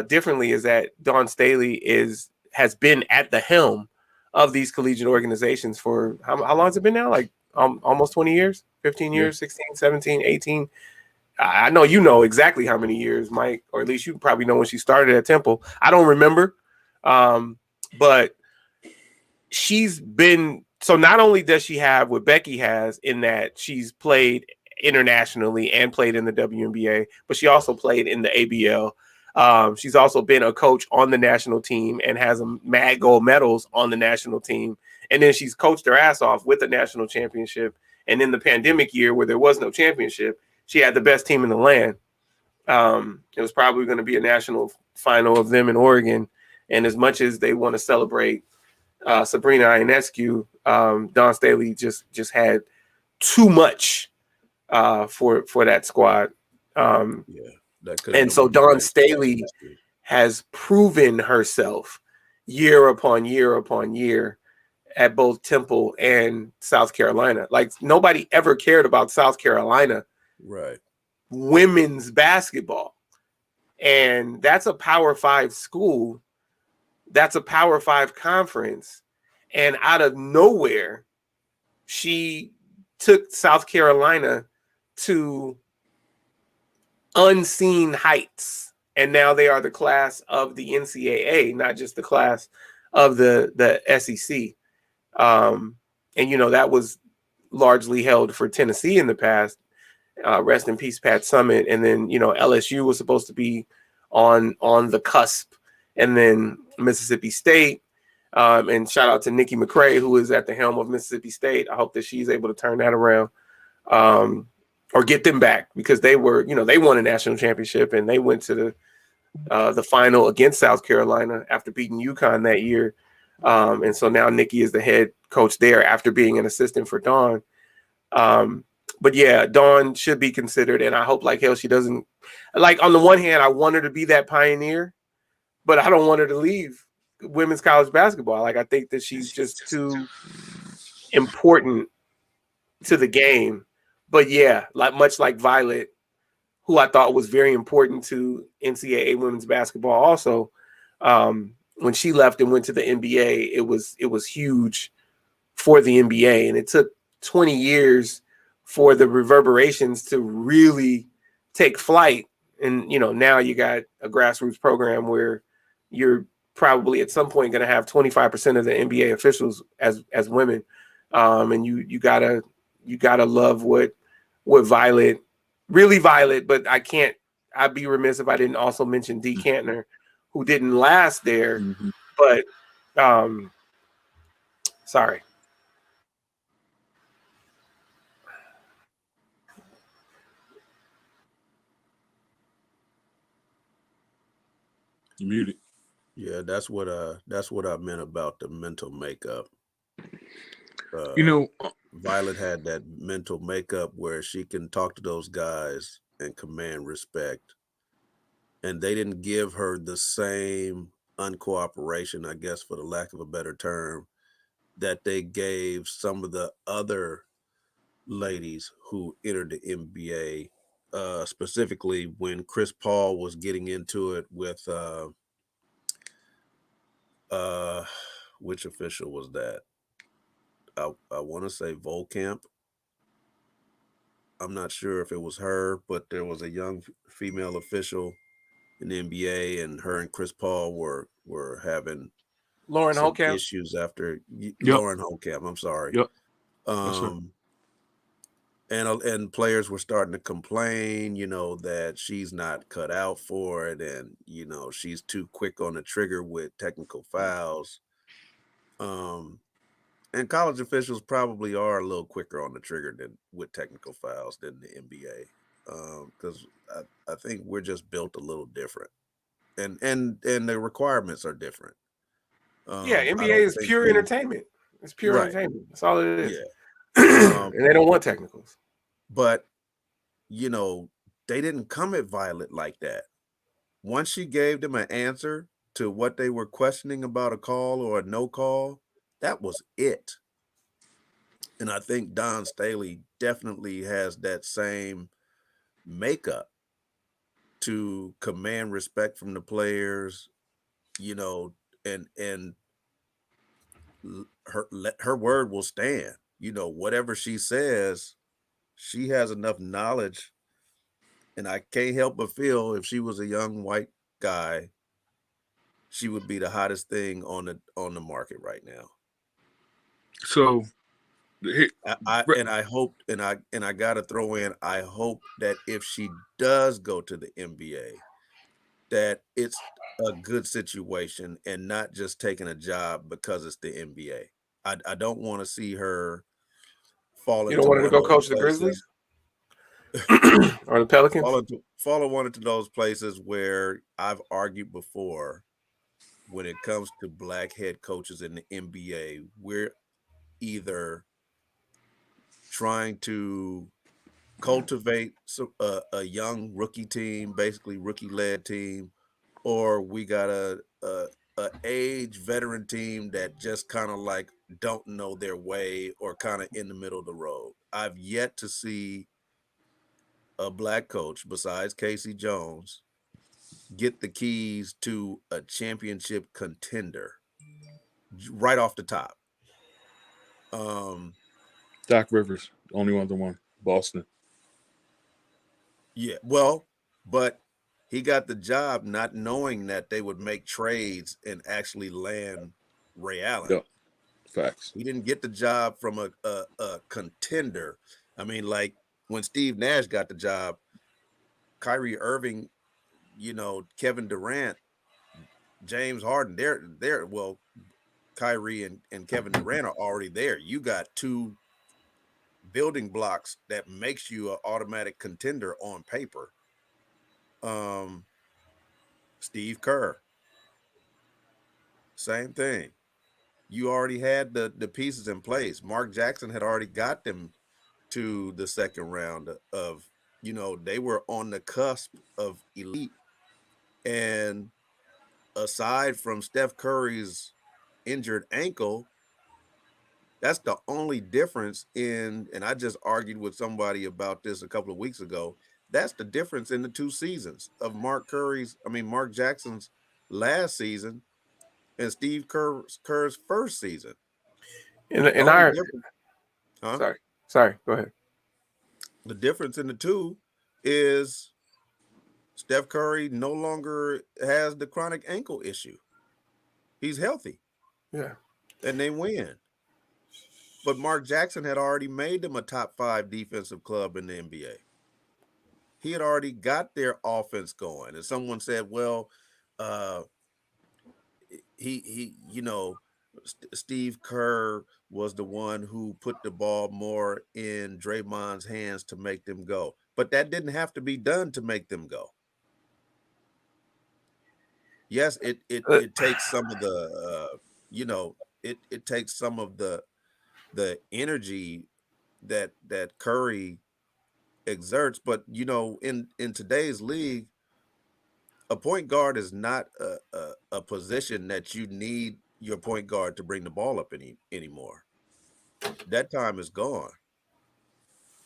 differently is that Dawn Staley has been at the helm of these collegiate organizations for how long has it been now? Like almost 20 years, 15 years, 16, 17, 18. I know exactly how many years, Mike, or at least you probably know when she started at Temple. I don't remember. But she's been, so not only does she have what Becky has in that she's played internationally and played in the WNBA, but she also played in the ABL. She's also been a coach on the national team and has a mad gold medals on the national team. And then she's coached her ass off with a national championship. And in the pandemic year where there was no championship, she had the best team in the land. It was probably going to be a national final of them in Oregon. And as much as they want to celebrate Sabrina Ionescu, Dawn Staley just had too much for that squad. And so Dawn Staley has proven herself year upon year upon year at both Temple and South Carolina. Like nobody ever cared about South Carolina women's basketball. And that's a Power 5 school. That's a Power 5 conference. And out of nowhere, she took South Carolina to unseen heights. And now they are the class of the NCAA, not just the class of the SEC. And, that was largely held for Tennessee in the past. Rest in peace, Pat Summitt. And then, LSU was supposed to be on the cusp. And then Mississippi State. And shout out to Nikki McCray, who is at the helm of Mississippi State. I hope that she's able to turn that around or get them back, because they were, they won a national championship and they went to the final against South Carolina after beating UConn that year. And so now Nikki is the head coach there after being an assistant for Dawn. But yeah, Dawn should be considered. And I hope like hell she doesn't, like, on the one hand, I want her to be that pioneer, but I don't want her to leave women's college basketball. Like, I think that she's just too important to the game. But yeah, much like Violet, who I thought was very important to NCAA women's basketball also. When she left and went to the NBA, it was huge for the NBA. And it took 20 years for the reverberations to really take flight. And, now you got a grassroots program where you're probably at some point going to have 25% of the NBA officials as women. And you gotta love what Violet, but I'd be remiss if I didn't also mention Dee Cantner, who didn't last there, but sorry. You muted. Yeah, that's what I meant about the mental makeup. Violet had that mental makeup where she can talk to those guys and command respect. And they didn't give her the same uncooperation, I guess, for the lack of a better term, that they gave some of the other ladies who entered the NBA, specifically when Chris Paul was getting into it with which official was that? I want to say Volkamp. I'm not sure if it was her, but there was a young female official in the NBA, and her and Chris Paul were having Lauren some Holcamp. issues after Yep. Lauren Holcamp. I'm sorry. Yep. That's right. And players were starting to complain, that she's not cut out for it, and she's too quick on the trigger with technical fouls. And college officials probably are a little quicker on the trigger than with technical fouls than the NBA, because I think we're just built a little different, and the requirements are different. Yeah, I NBA don't is think pure we entertainment. It's pure right, entertainment. That's all it is. yeah. And they don't want technicals. But they didn't come at Violet like that. Once she gave them an answer to what they were questioning about a call or a no call, that was it. And I think Don Staley definitely has that same makeup to command respect from the players, and her word will stand. Whatever she says, she has enough knowledge, and I can't help but feel if she was a young white guy, she would be the hottest thing on the market right now. So, I hope, and I gotta throw in, I hope that if she does go to the NBA, that it's a good situation and not just taking a job because it's the NBA. I don't want to see her fall You into don't want her to one go of those coach the places, Grizzlies or the Pelicans? follow one of those places where I've argued before. When it comes to black head coaches in the NBA, we're either trying to cultivate a young rookie team, basically rookie led team, or we got a age veteran team that just kind of like don't know their way or kind of in the middle of the road. I've yet to see a black coach besides Casey Jones get the keys to a championship contender right off the top. Doc Rivers, only one, Boston. Yeah, well, but he got the job not knowing that they would make trades and actually land Ray Allen. Yep. Facts. He didn't get the job from a contender. I mean, like when Steve Nash got the job, Kyrie Irving, Kevin Durant, James Harden, they're well, Kyrie and Kevin Durant are already there. You got two building blocks that makes you an automatic contender on paper. Steve Kerr, same thing. You already had the pieces in place. Mark Jackson had already got them to the second round of, they were on the cusp of elite. And aside from Steph Curry's injured ankle, that's the only difference and I just argued with somebody about this a couple of weeks ago. That's the difference in the two seasons of Mark Jackson's last season and Steve Kerr's first season. In our sorry, go ahead. The difference in the two is Steph Curry no longer has the chronic ankle issue. He's healthy. Yeah. And they win. But Mark Jackson had already made them a top 5 defensive club in the NBA. He had already got their offense going. And someone said, well, Steve Kerr was the one who put the ball more in Draymond's hands to make them go. But that didn't have to be done to make them go. Yes, it takes some of the it takes some of the energy that Curry exerts, but in today's league, a point guard is not a position that you need your point guard to bring the ball up anymore. That time is gone.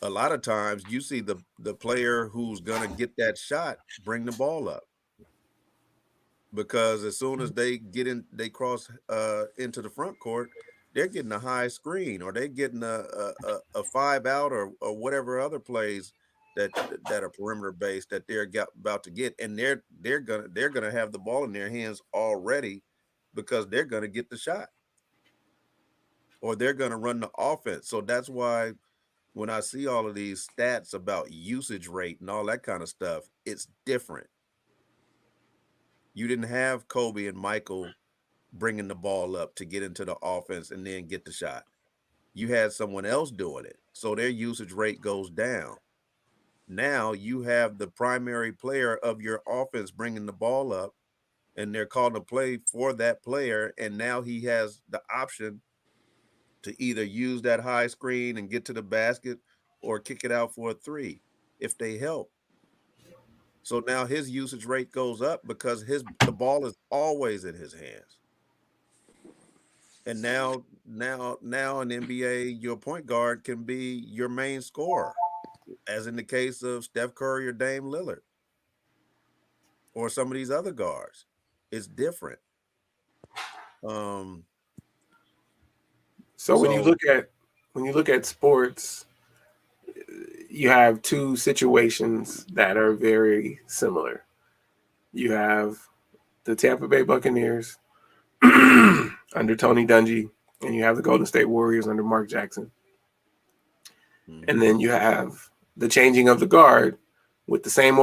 a lot of times you see the player who's gonna get that shot bring the ball up, because as soon as they cross into the front court, they're getting a high screen, or they're getting a 5 out, or whatever other plays that are perimeter based that about to get, and they're gonna have the ball in their hands already, because they're gonna get the shot, or they're gonna run the offense. So that's why when I see all of these stats about usage rate and all that kind of stuff, it's different. You didn't have Kobe and Michael bringing the ball up to get into the offense and then get the shot. You had someone else doing it, so their usage rate goes down. Now you have the primary player of your offense bringing the ball up, and they're calling a play for that player, and now he has the option to either use that high screen and get to the basket, or kick it out for a three if they help. So now his usage rate goes up because the ball is always in his hands. And now in NBA, your point guard can be your main scorer, as in the case of Steph Curry or Dame Lillard or some of these other guards. It's different. Um, So when you so look at sports, you have two situations that are very similar. You have the Tampa Bay Buccaneers under Tony Dungy, and you have the Golden State Warriors under Mark Jackson. And then you have the changing of the guard with the same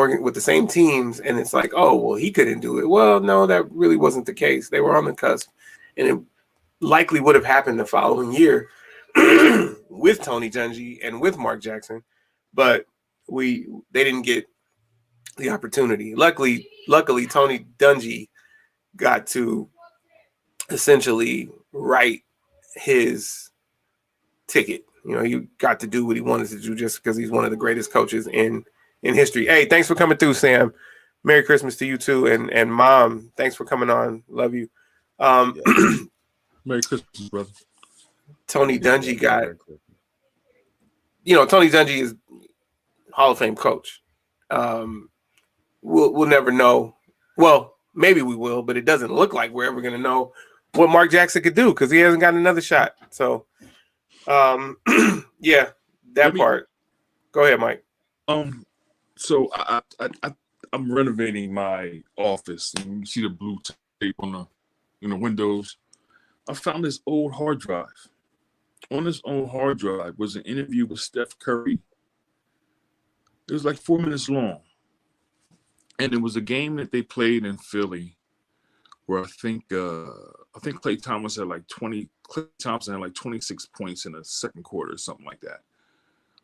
teams, and it's like, oh, well, he couldn't do it. Well, no, that really wasn't the case. They were on the cusp, and it likely would have happened the following year with Tony Dungy and with Mark Jackson, but they didn't get the opportunity. Luckily, Tony Dungy got to essentially write his ticket. You know, he got to do what he wanted to do just because he's one of the greatest coaches in history. Hey, thanks for coming through, Sam. Merry Christmas to you too, and Mom, thanks for coming on. Love you. Merry Christmas, brother. Tony Dungy Tony Dungy is Hall of Fame coach. We'll never know. Well, maybe we will, but it doesn't look like we're ever going to know what Mark Jackson could do because he hasn't got another shot. So, yeah, part. Go ahead, Mike. So I'm renovating my office, and you see the blue tape on the windows. I found this old hard drive. On this old hard drive was an interview with Steph Curry. It was like 4 minutes long. And it was a game that they played in Philly where I think Klay Thompson had like 26 points in the second quarter or something like that.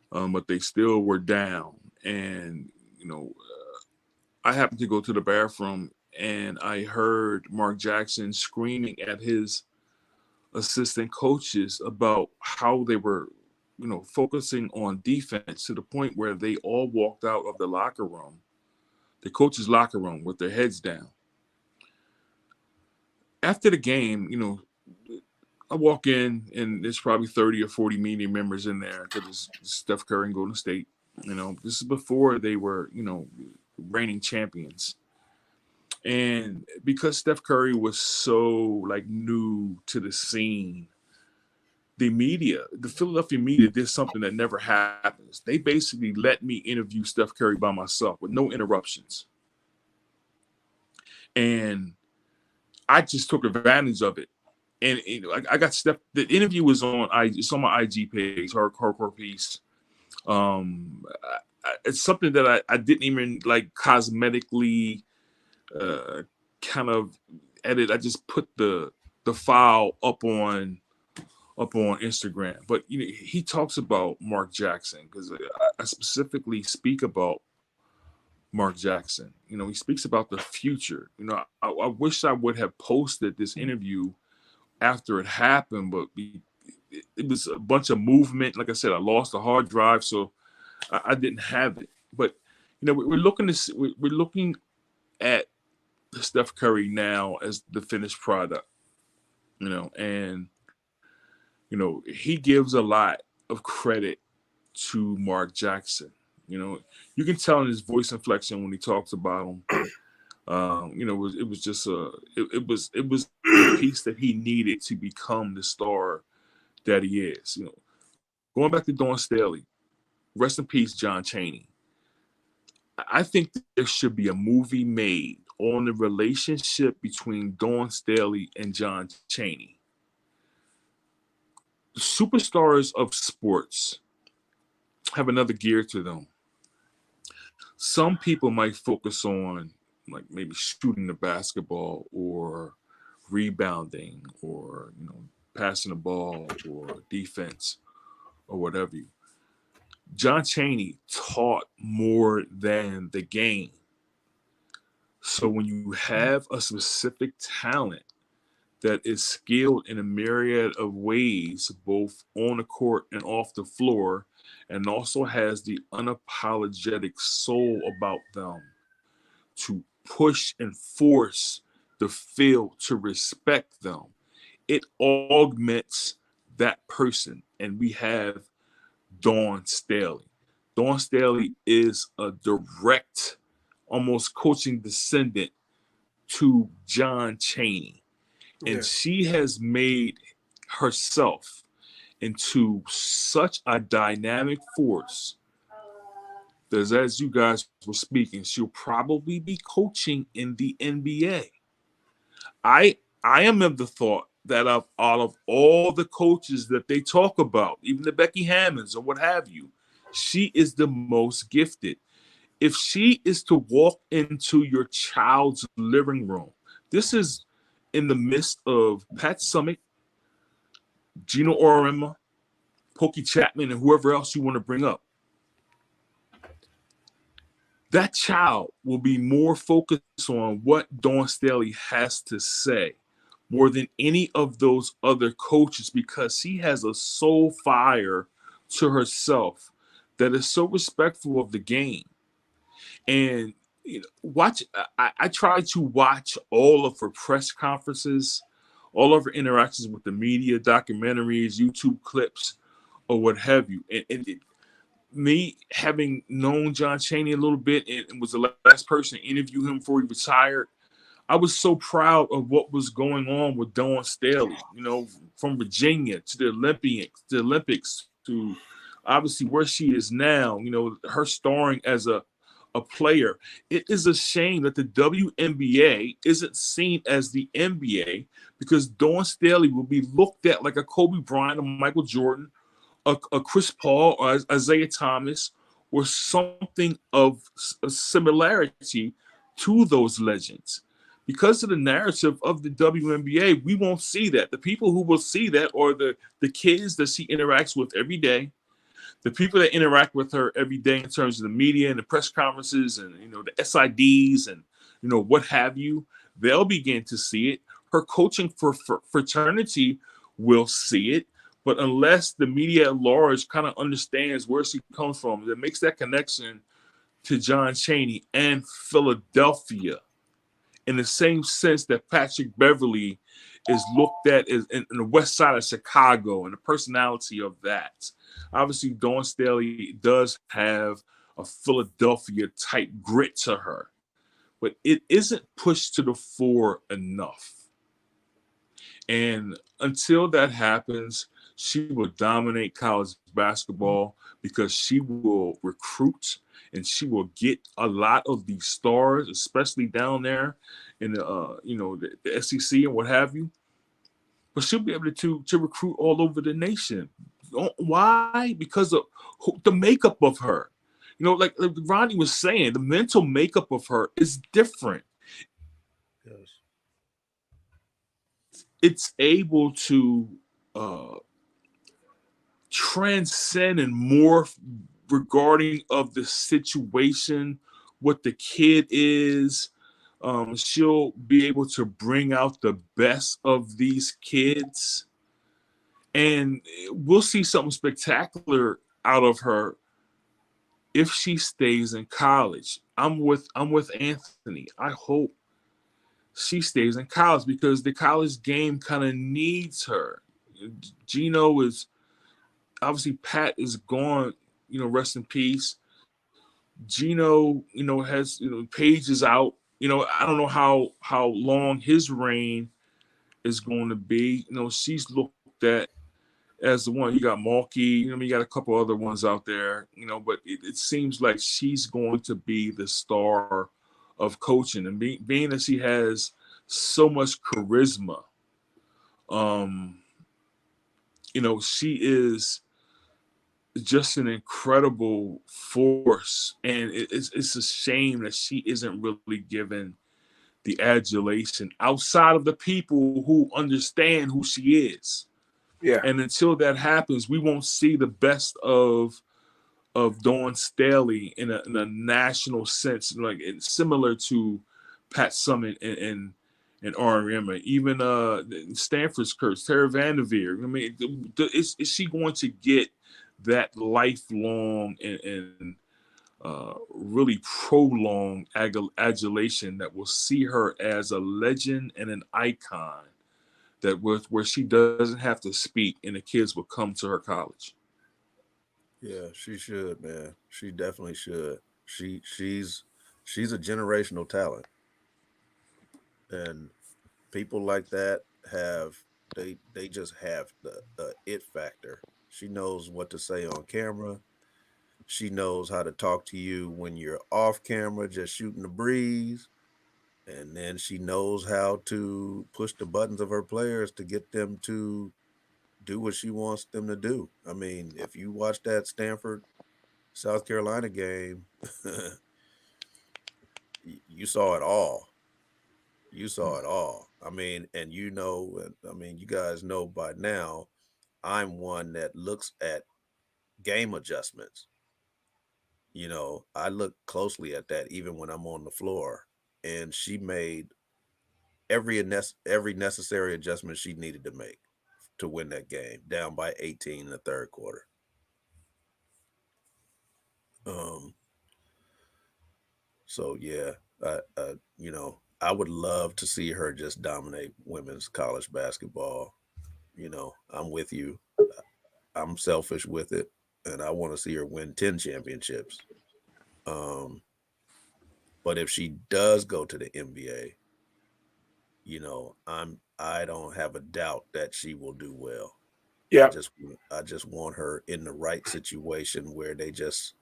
But they still were down. And, I happened to go to the bathroom and I heard Mark Jackson screaming at his assistant coaches about how they were, focusing on defense to the point where they all walked out of the locker room, the coach's locker room, with their heads down. After the game, I walk in and there's probably 30 or 40 media members in there because it's Steph Curry and Golden State. This is before they were, reigning champions. And because Steph Curry was so new to the scene, the Philadelphia media did something that never happens. They basically let me interview Steph Curry by myself with no interruptions. And I just took advantage of it. And I got Steph. The interview was it's on my IG page, hardcore piece. It's something that I didn't even cosmetically kind of edit. I just put the file up on Instagram. But he talks about Mark Jackson because I specifically speak about Mark Jackson. He speaks about the future. I wish I would have posted this interview after it happened, but it was a bunch of movement. Like I said, I lost the hard drive, so I didn't have it. But we're looking at Steph Curry now as the finished product. And he gives a lot of credit to Mark Jackson. You know, you can tell in his voice inflection when he talks about him. You know, it was just it was the piece that he needed to become the star that he is. You know, going back to Dawn Staley, rest in peace, John Chaney. I think that there should be a movie made on the relationship between Dawn Staley and John Chaney. Superstars of sports have another gear to them. Some people might focus on like maybe shooting the basketball or rebounding or, you know, passing the ball or defense or whatever. John Chaney taught more than the game. So when you have a specific talent that is skilled in a myriad of ways, both on the court and off the floor, and also has the unapologetic soul about them to push and force the field to respect them, it augments that person. And we have Dawn Staley. Dawn Staley is a direct, almost coaching descendant to John Chaney. And she has made herself into such a dynamic force that, as you guys were speaking, she'll probably be coaching in the NBA. I am of the thought that out of all the coaches that they talk about, even the Becky Hammonds or what have you, she is the most gifted. If she is to walk into your child's living room, this is in the midst of Pat Summitt, Gino Auriemma, Pokey Chapman, and whoever else you want to bring up. That child will be more focused on what Dawn Staley has to say more than any of those other coaches, because she has a soul fire to herself that is so respectful of the game. And you know, I try to watch all of her press conferences, all of her interactions with the media, documentaries, YouTube clips, or what have you. And me having known John Chaney a little bit and was the last person to interview him before he retired, I was so proud of what was going on with Dawn Staley, you know, from Virginia to the Olympics to obviously where she is now, you know, her starring as a player. It is a shame that the WNBA isn't seen as the NBA, because Dawn Staley will be looked at like a Kobe Bryant, a Michael Jordan, a Chris Paul, or Isaiah Thomas, or something of a similarity to those legends. Because of the narrative of the WNBA, we won't see that. The people who will see that are the kids that she interacts with every day, the people that interact with her every day in terms of the media and the press conferences and, you know, the SIDs and, you know, what have you. They'll begin to see it. Her coaching for fraternity will see it. But unless the media at large kind of understands where she comes from, that makes that connection to John Chaney and Philadelphia, in the same sense that Patrick Beverly is looked at as in the west side of Chicago and the personality of that. Obviously, Dawn Staley does have a Philadelphia type grit to her, but it isn't pushed to the fore enough. And until that happens, she will dominate college basketball because she will recruit and she will get a lot of these stars, especially down there in the you know, the SEC and what have you. But she'll be able to recruit all over the nation. Why? Because of the makeup of her. You know, like Rodney was saying, the mental makeup of her is different. Yes. It's able to transcend and morph regarding of the situation, what the kid is. She'll be able to bring out the best of these kids, and we'll see something spectacular out of her if she stays in college. I'm with Anthony. I hope she stays in college because the college game kind of needs her. Gino is obviously, Pat is gone, rest in peace. Gino, has Paige is out. I don't know how long his reign is going to be. She's looked at as the one. You got Malky, you got a couple other ones out there, but it seems like she's going to be the star of coaching, and being that she has so much charisma. She is just an incredible force, and it's a shame that she isn't really given the adulation outside of the people who understand who she is. Yeah. And until that happens, we won't see the best of Dawn Staley in a national sense, like similar to Pat Summitt and R.M. Even Stanford's Kurtz, Tara Vanderveer. I mean, is she going to get that lifelong and really prolonged adulation that will see her as a legend and an icon, that where she doesn't have to speak and the kids will come to her college? Yeah, she should, man. She definitely should. She's a generational talent, and people like that they just have the it factor. She knows what to say on camera. She knows how to talk to you when you're off camera, just shooting the breeze. And then she knows how to push the buttons of her players to get them to do what she wants them to do. I mean, if you watch that Stanford South Carolina game, you saw it all. You saw it all. I mean, and you guys know by now, I'm one that looks at game adjustments. I look closely at that even when I'm on the floor. And she made every necessary adjustment she needed to make to win that game, down by 18 in the third quarter. So yeah, I would love to see her just dominate women's college basketball. I'm with you. I'm selfish with it, and I want to see her win 10 championships. But if she does go to the NBA, I don't have a doubt that she will do well. Yeah. I just want her in the right situation where they just,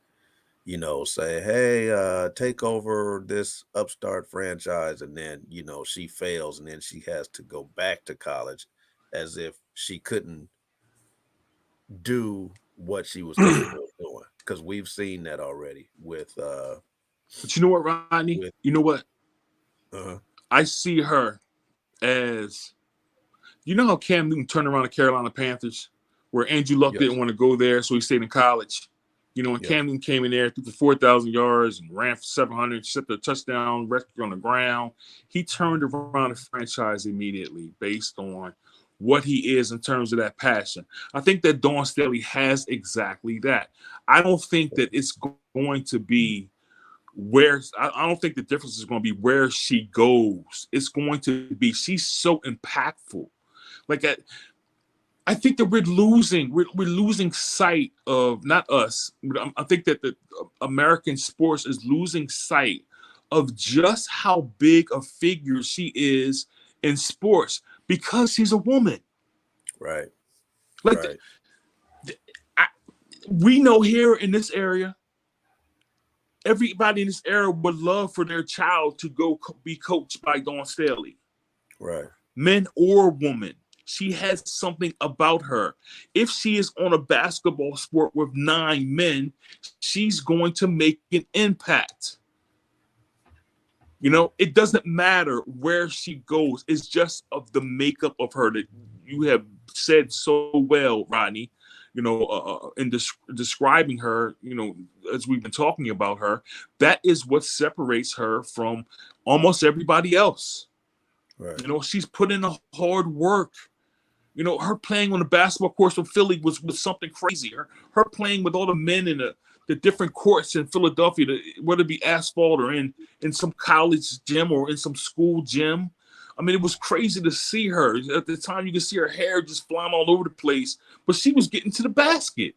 say, hey, take over this upstart franchise, and then, she fails, and then she has to go back to college as if she couldn't do what she was capable of doing. Because we've seen that already with But you know what, Rodney? You know what? I see her as, how Cam Newton turned around the Carolina Panthers, where Andrew Luck didn't want to go there, so he stayed in college. When Cam Newton came in there, threw for 4,000 yards and ran for 700, set the touchdown record on the ground. He turned around the franchise immediately based on what he is in terms of that passion. I think that Dawn Staley has exactly that. I don't think that it's going to be I don't think the difference is going to be where she goes. It's going to be, she's so impactful. Like, I think that we're losing sight of, not us, but I think that the American sports is losing sight of just how big a figure she is in sports because she's a woman. Right. Like, right. We know here in this area, everybody in this area would love for their child to go be coached by Dawn Staley. Right. Men or women. She has something about her. If she is on a basketball sport with 9 men, she's going to make an impact. It doesn't matter where she goes. It's just of the makeup of her that you have said so well, Rodney. In describing her, as we've been talking about her, that is what separates her from almost everybody else. Right. She's put in a hard work. Her playing on the basketball courts with Philly was something crazy. Her playing with all the men in the different courts in Philadelphia, whether it be asphalt or in some college gym or in some school gym. I mean, it was crazy to see her. At the time, you could see her hair just flying all over the place, but she was getting to the basket.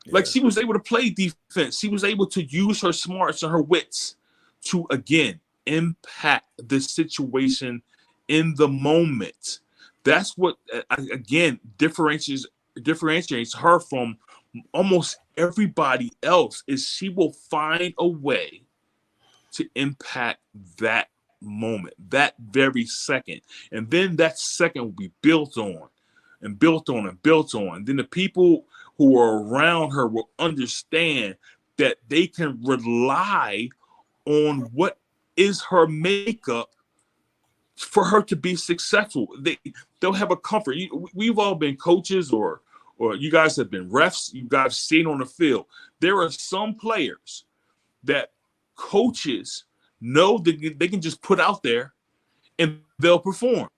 Like, she was able to play defense. She was able to use her smarts and her wits to, again, impact the situation in the moment. That's what, again, differentiates her from almost everybody else, is she will find a way to impact that moment, that very second. And then that second will be built on and built on and built on. Then the people who are around her will understand that they can rely on what is her makeup for her to be successful. They'll have a comfort. We've all been coaches, or you guys have been refs. You guys seen on the field. There are some players that coaches know that they can just put out there and they'll perform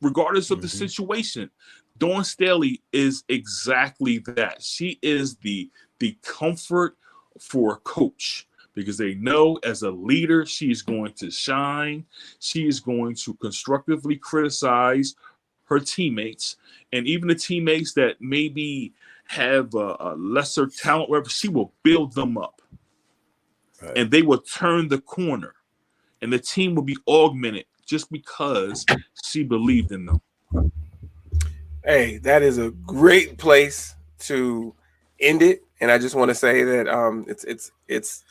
regardless of the situation. Dawn Staley is exactly that. She is the comfort for a coach, because they know as a leader, she is going to shine. She is going to constructively criticize her teammates, and even the teammates that maybe have a lesser talent, wherever, she will build them up. Right. And they will turn the corner, and the team will be augmented just because she believed in them. Hey, that is a great place to end it. And I just want to say that it's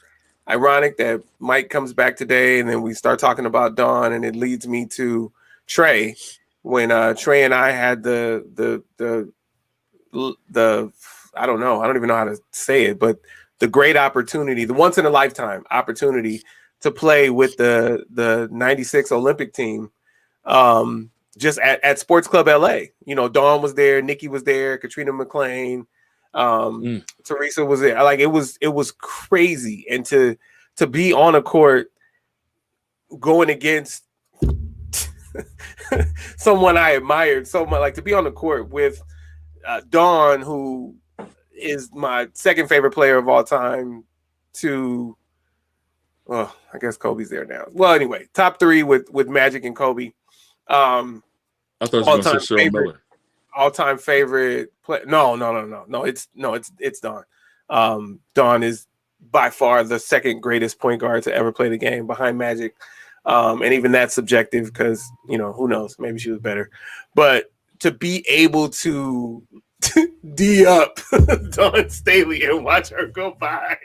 ironic that Mike comes back today, and then we start talking about Dawn, and it leads me to Trey. When Trey and I had the I don't even know how to say it, but the great opportunity, the once in a lifetime opportunity to play with the 96 Olympic team, just at Sports Club LA. You know, Dawn was there, Nikki was there, Katrina McClain, Teresa was there. Like, it was crazy. And to be on a court going against someone I admired so much, like to be on the court with Dawn, who is my second favorite player of all time, I guess Kobe's there now. Well, anyway, top three with Magic and Kobe. I thought you were going to say Cheryl Miller. All-time favorite play. No. It's Dawn. Dawn is by far the second greatest point guard to ever play the game, behind Magic. And even that's subjective, because, you know, who knows? Maybe she was better. But to be able to D up Dawn Staley and watch her go by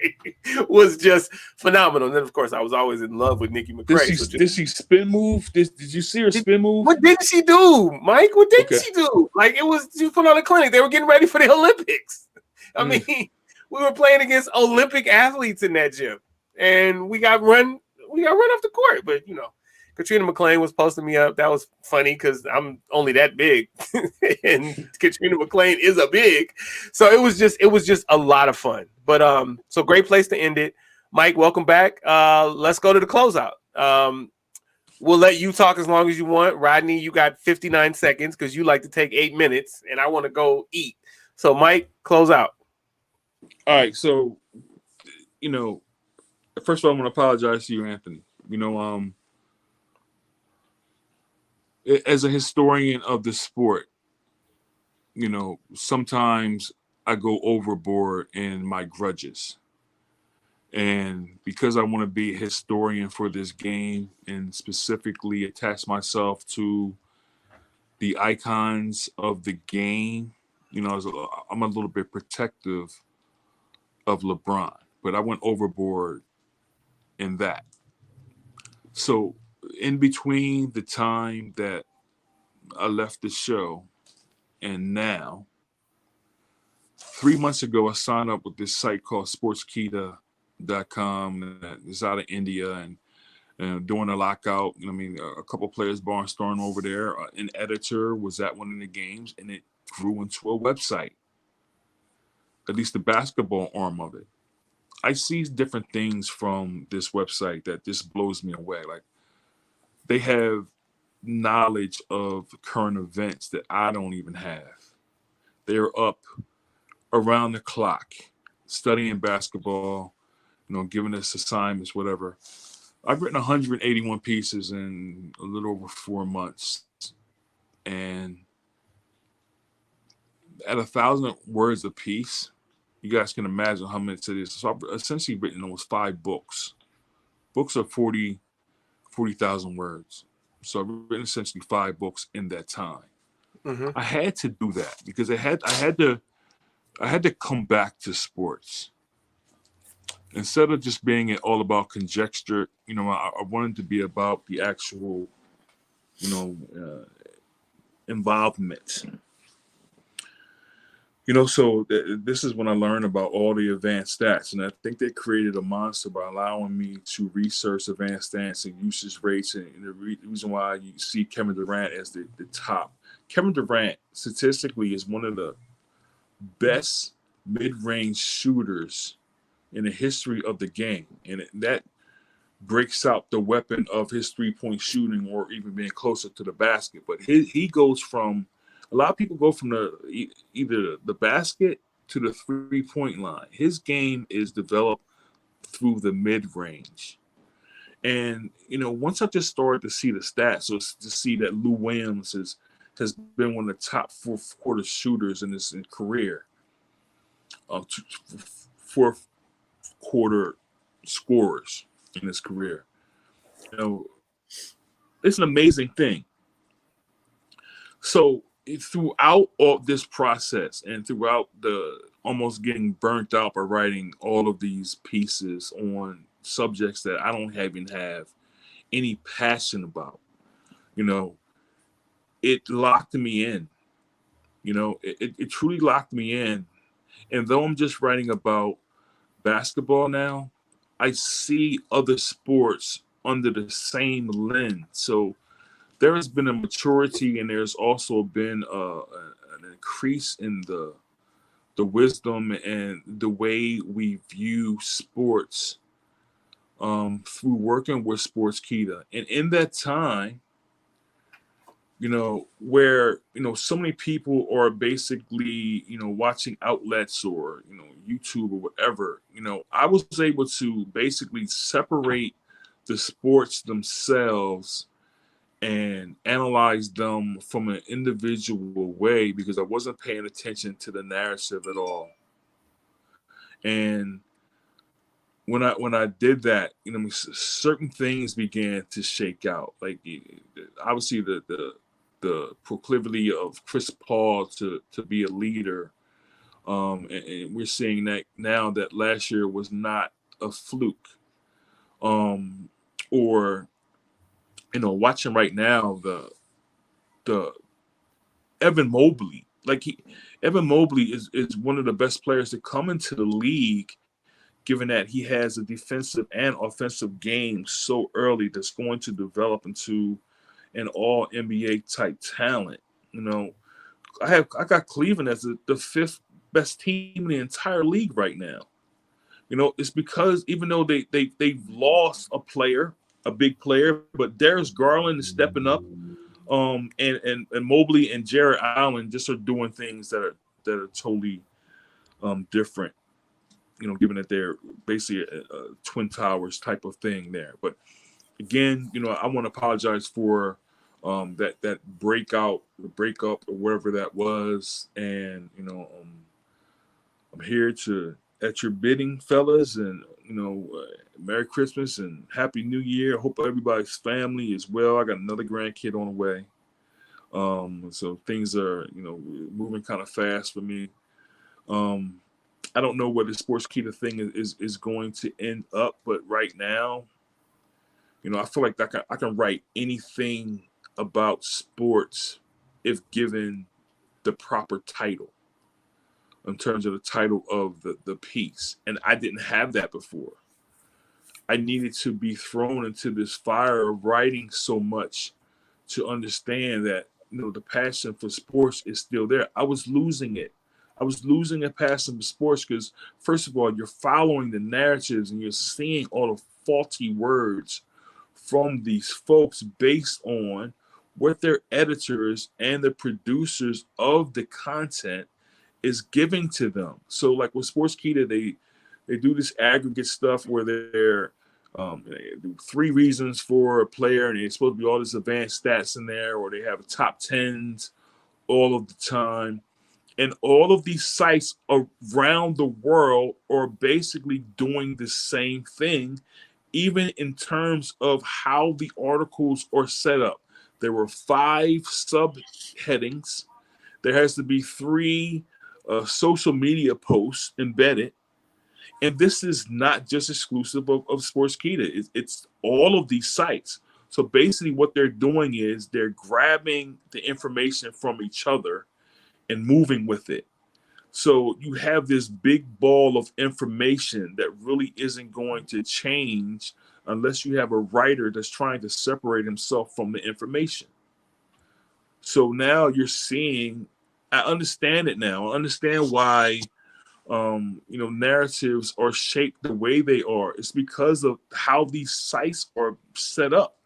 was just phenomenal. And then, of course, I was always in love with Nikki McCrae. Did she spin move? Did you see her spin move? What didn't she do, Mike? What didn't she do? Like, she put on a clinic. They were getting ready for the Olympics. I mean, we were playing against Olympic athletes in that gym, and we got run off the court. But, you know, Katrina McClain was posting me up. That was funny because I'm only that big, and Katrina McClain is a big. So it was just a lot of fun. But so great place to end it. Mike, welcome back. Let's go to the closeout. We'll let you talk as long as you want. Rodney, you got 59 seconds because you like to take 8 minutes, and I want to go eat. So, Mike, close out. All right. So, you know, first of all, I want to apologize to you, Anthony. You know, as a historian of the sport, you know, sometimes I go overboard in my grudges. And because I want to be a historian for this game and specifically attach myself to the icons of the game, you know, I'm a little bit protective of LeBron, but I went overboard in that. So in between the time that I left the show and now, 3 months ago, I signed up with this site called sportskita.com that is out of India, and during the lockout, I mean, a couple players barnstormed over there. An editor was at one of the games, and it grew into a website, at least the basketball arm of it. I see different things from this website that just blows me away. Like, they have knowledge of current events that I don't even have. They're up around the clock studying basketball, you know, giving us assignments, whatever. I've written 181 pieces in a little over 4 months. And at 1,000 words a piece, you guys can imagine how much it is. So I've essentially written almost 5 books. Books are 40,000 words. So I've written essentially 5 books in that time. Mm-hmm. I had to do that because I had to come back to sports. Instead of just being all about conjecture, I wanted to be about the actual, involvement. So this is when I learned about all the advanced stats, and I think they created a monster by allowing me to research advanced stats and usage rates, and the reason why you see Kevin Durant as the top. Kevin Durant statistically is one of the best mid-range shooters in the history of the game, and that breaks out the weapon of his three-point shooting or even being closer to the basket. But he goes from, a lot of people go from either the basket to the three-point line. His game is developed through the mid-range. And, once I just started to see the stats, so to see that Lou Williams has been one of the top fourth quarter shooters in his career, fourth quarter scorers in his career. It's an amazing thing. So throughout all this process and throughout the almost getting burnt out by writing all of these pieces on subjects that I don't even have any passion about, it locked me in. It truly locked me in. And though I'm just writing about basketball now, I see other sports under the same lens. So there has been a maturity, and there's also been an increase in the wisdom and the way we view sports through working with Sportskeeda. And in that time, where so many people are basically watching outlets or YouTube or whatever, I was able to basically separate the sports themselves and analyze them from an individual way because I wasn't paying attention to the narrative at all. And when I did that, certain things began to shake out. Like obviously the proclivity of Chris Paul to be a leader, and we're seeing that now that last year was not a fluke, or watching right now the Evan Mobley. Evan Mobley is one of the best players to come into the league, given that he has a defensive and offensive game so early that's going to develop into an all NBA type talent. I got Cleveland as the 5th best team in the entire league right now. It's because even though they've lost a player, a big player, but Darius Garland is stepping up. And Mobley and Jared Allen just are doing things that are totally different, given that they're basically a Twin Towers type of thing there. But again, I want to apologize for that breakup or whatever that was, and I'm here at your bidding, fellas, and Merry Christmas and Happy New Year. I hope everybody's family is well. I got another grandkid on the way. So things are, moving kind of fast for me. I don't know where the Sportskeeda thing is going to end up, but right now, I feel like I can write anything about sports if given the proper title in terms of the title of the piece. And I didn't have that before. I needed to be thrown into this fire of writing so much to understand that, the passion for sports is still there. I was losing it. I was losing a passion for sports because, first of all, you're following the narratives and you're seeing all the faulty words from these folks based on what their editors and the producers of the content is giving to them. So like with Sportskeeda, they do this aggregate stuff where they're they do 3 reasons for a player, and there's supposed to be all this advanced stats in there, or they have top 10s all of the time. And all of these sites around the world are basically doing the same thing, even in terms of how the articles are set up. There were 5 subheadings. There has to be 3 social media posts embedded. And this is not just exclusive of Sportskeeda. It's all of these sites. So basically what they're doing is they're grabbing the information from each other and moving with it. So you have this big ball of information that really isn't going to change unless you have a writer that's trying to separate himself from the information. So now you're seeing, I understand it now. I understand why narratives are shaped the way they are. It's because of how these sites are set up.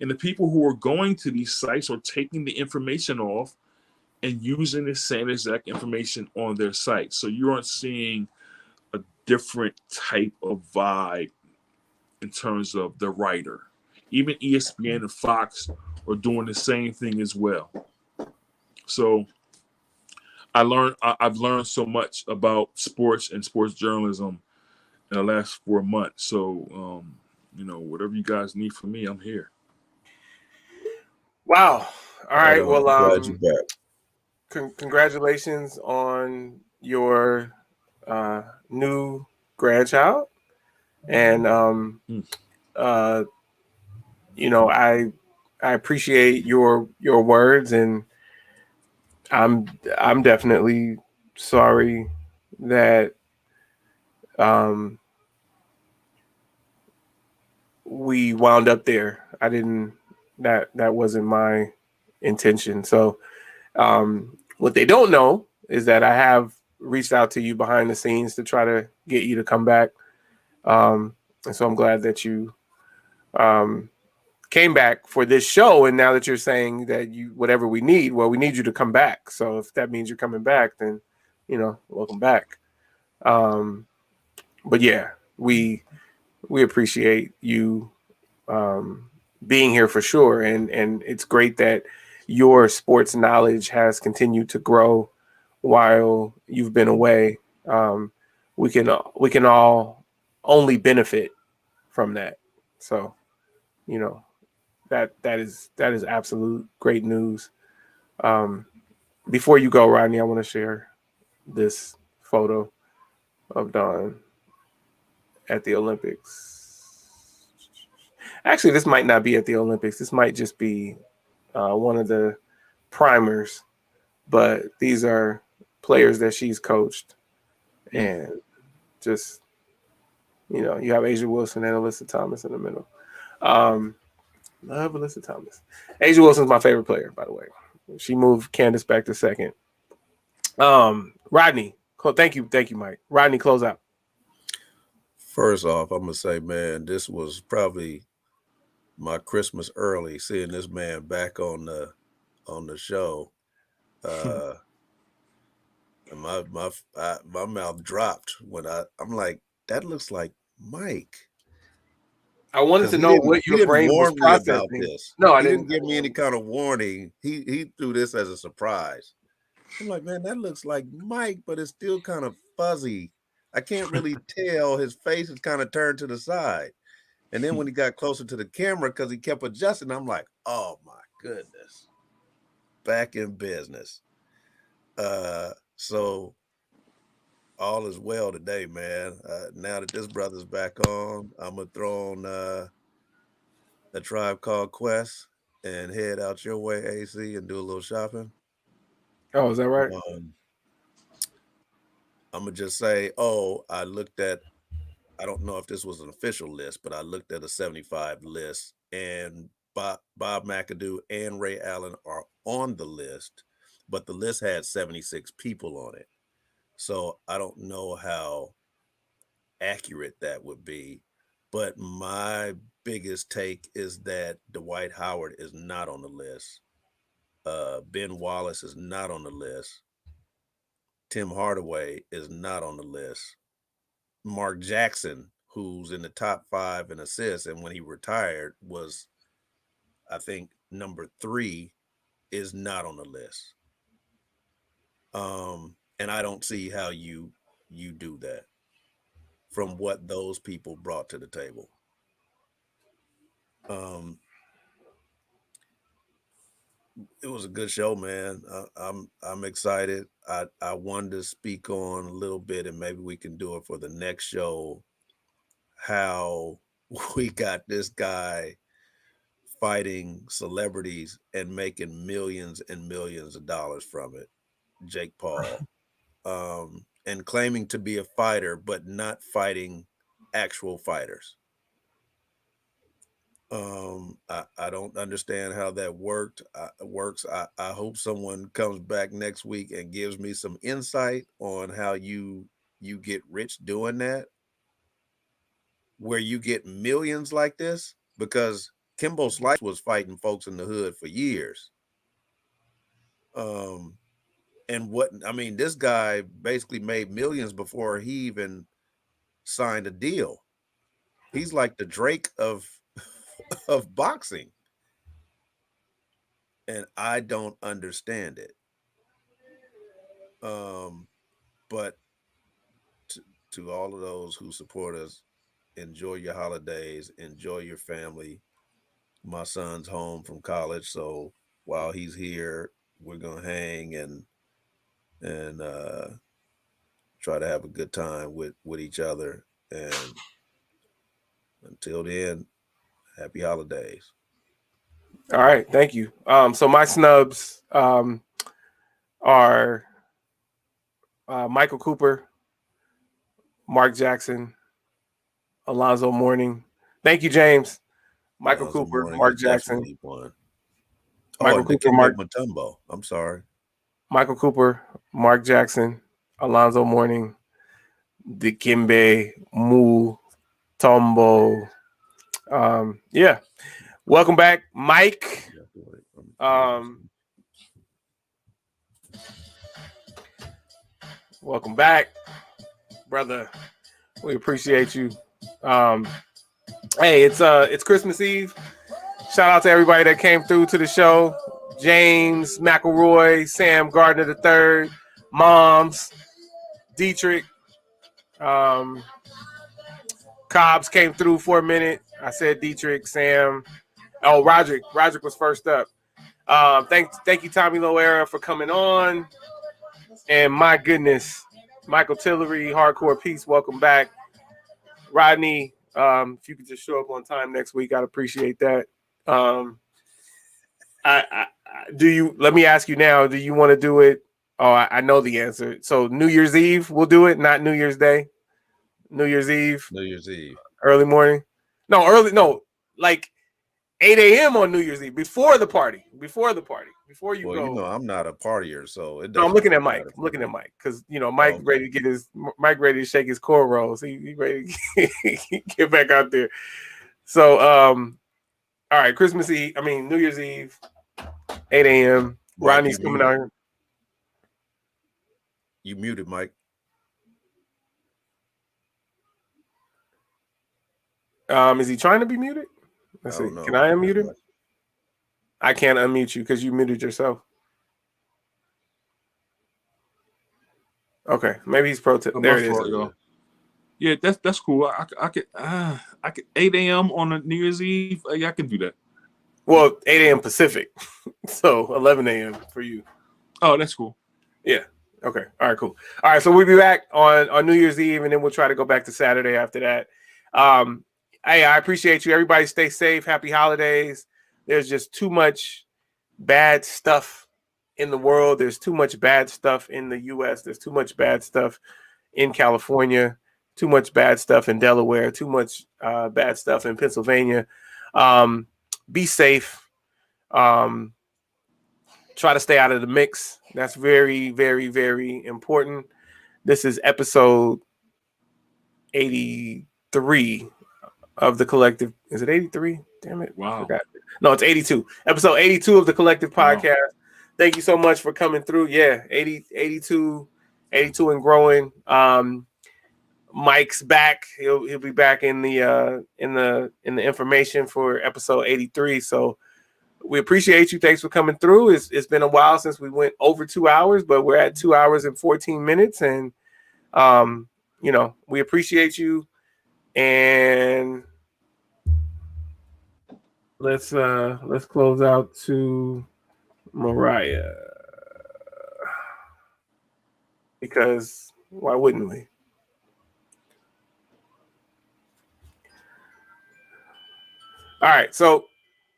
And the people who are going to these sites are taking the information off and using the same exact information on their site. So you aren't seeing a different type of vibe in terms of the writer. Even ESPN and Fox are doing the same thing as well. So I've learned so much about sports and sports journalism in the last 4 months. So, whatever you guys need from me, I'm here. Wow. All right. Well, glad you're back. Congratulations on your new grandchild, and I appreciate your words, and I'm definitely sorry that we wound up there. I didn't. That wasn't my intention. So. What they don't know is that I have reached out to you behind the scenes to try to get you to come back. And so I'm glad that you came back for this show. And now that you're saying that whatever we need, well, we need you to come back. So if that means you're coming back, then, welcome back. But yeah, we appreciate you being here for sure. And it's great that your sports knowledge has continued to grow while you've been away. We can all only benefit from that. So, that is absolute great news. Before you go, Rodney, I want to share this photo of Don at the Olympics. Actually, this might not be at the Olympics. This might just be one of the primers, but these are players that she's coached, and just you have Asia Wilson and Alyssa Thomas in the middle. Love Alyssa Thomas. Asia Wilson's my favorite player, by the way. She moved Candace back to second. Rodney, thank you, Mike. Rodney, close out. First off, I'm gonna say, man, this was probably my Christmas early, seeing this man back on the show. And my mouth dropped when I'm like, that looks like Mike. I wanted to know what your brain was processing. About this. No, I didn't give me any kind of warning. He threw this as a surprise. I'm like, man, that looks like Mike, but it's still kind of fuzzy. I can't really tell. His face is kind of turned to the side. And then when he got closer to the camera, because he kept adjusting, I'm like, oh my goodness. Back in business. So all is well today, man. Now that this brother's back on, I'm gonna throw on a Tribe Called Quest and head out your way, AC, and do a little shopping. Oh, is that right? I'm gonna just say, I looked at, I don't know if this was an official list, but I looked at a 75 list, and Bob McAdoo and Ray Allen are on the list, but the list had 76 people on it. So I don't know how accurate that would be, but my biggest take is that Dwight Howard is not on the list. Ben Wallace is not on the list. Tim Hardaway is not on the list. Mark Jackson, who's in the top 5 in assists, and when he retired was, I think, number 3, is not on the list. And I don't see how you do that from what those people brought to the table. It was a good show, man. I'm excited. I wanted to speak on a little bit, and maybe we can do it for the next show. How we got this guy fighting celebrities and making millions and millions of dollars from it, Jake Paul, and claiming to be a fighter, but not fighting actual fighters. I don't understand how that works. I hope someone comes back next week and gives me some insight on how you get rich doing that, where you get millions like this, because Kimbo Slice was fighting folks in the hood for years. And what I mean, this guy basically made millions before he even signed a deal. He's like the Drake of of boxing. And I don't understand it. But to all of those who support us, enjoy your holidays, enjoy your family. My son's home from college, so while he's here, we're gonna hang and try to have a good time with each other. And until then, happy holidays. All right, thank you. So my snubs are Michael Cooper, Mark Jackson, Alonzo Mourning. Thank you, James. Michael Alonzo Cooper, Mourning Mark is Jackson. definitely one. Michael And Cooper, Dikembe Mark Mutombo. I'm sorry. Michael Cooper, Mark Jackson, Alonzo Mourning, Dikembe Mutombo. Yeah. Welcome back, Mike. Welcome back, brother. We appreciate you. Hey, it's Christmas Eve. Shout out to everybody that came through to the show. James McElroy, Sam Gardner III, Moms, Dietrich, Cobbs came through for a minute. I said Dietrich, Sam. Oh, Roderick. Roderick was first up. Thank you, Tommy Loera, for coming on. And my goodness, Michael Tillery, Hardcore Peace, welcome back. Rodney, if you could just show up on time next week, I'd appreciate that. Let me ask you now, do you want to do it? Oh, I know the answer. So New Year's Eve, we'll do it, not New Year's Day. New Year's Eve. Early morning. No, like 8 a.m. on New Year's Eve, before the party. Before you go. You know, I'm not a partier, so it doesn't. No, I'm looking at Mike. Because Mike ready to shake his cornrows. He ready to get back out there. So all right, New Year's Eve, 8 a.m. Mike, Rodney's coming out here. You muted, Mike. Is he trying to be muted? Let's see. Can I unmute him? I can't unmute you because you muted yourself. Okay, maybe he's protesting. There it is. Yo. Yeah, that's cool. I could 8 a.m. on a New Year's Eve. Yeah, I can do that. Well, 8 a.m. Pacific, so 11 a.m. for you. Oh, that's cool. Yeah. Okay. All right. Cool. All right. So we'll be back on New Year's Eve, and then we'll try to go back to Saturday after that. Hey, I appreciate you. Everybody stay safe. Happy holidays. There's just too much bad stuff in the world. There's too much bad stuff in the U.S. There's too much bad stuff in California. Too much bad stuff in Delaware. Too much bad stuff in Pennsylvania. Be safe. Try to stay out of the mix. That's very, very, very important. This is episode 83 of the Collective. Is it 83? Damn it. Wow. No, it's 82. Episode 82 of the Collective Podcast. Wow. Thank you so much for coming through. Yeah, 82 and growing. Mike's back. He'll be back in the information for episode 83. So we appreciate you. Thanks for coming through. It's been a while since we went over 2 hours, but we're at 2 hours and 14 minutes. And, we appreciate you. And let's close out to Mariah, because why wouldn't we? All right, so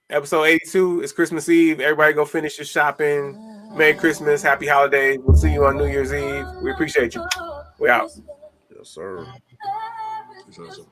episode 82 is Christmas Eve. Everybody go finish your shopping. Merry Christmas, happy holidays. We'll see you on New Year's Eve. We appreciate you. We out. Yes, sir. Yes, sir.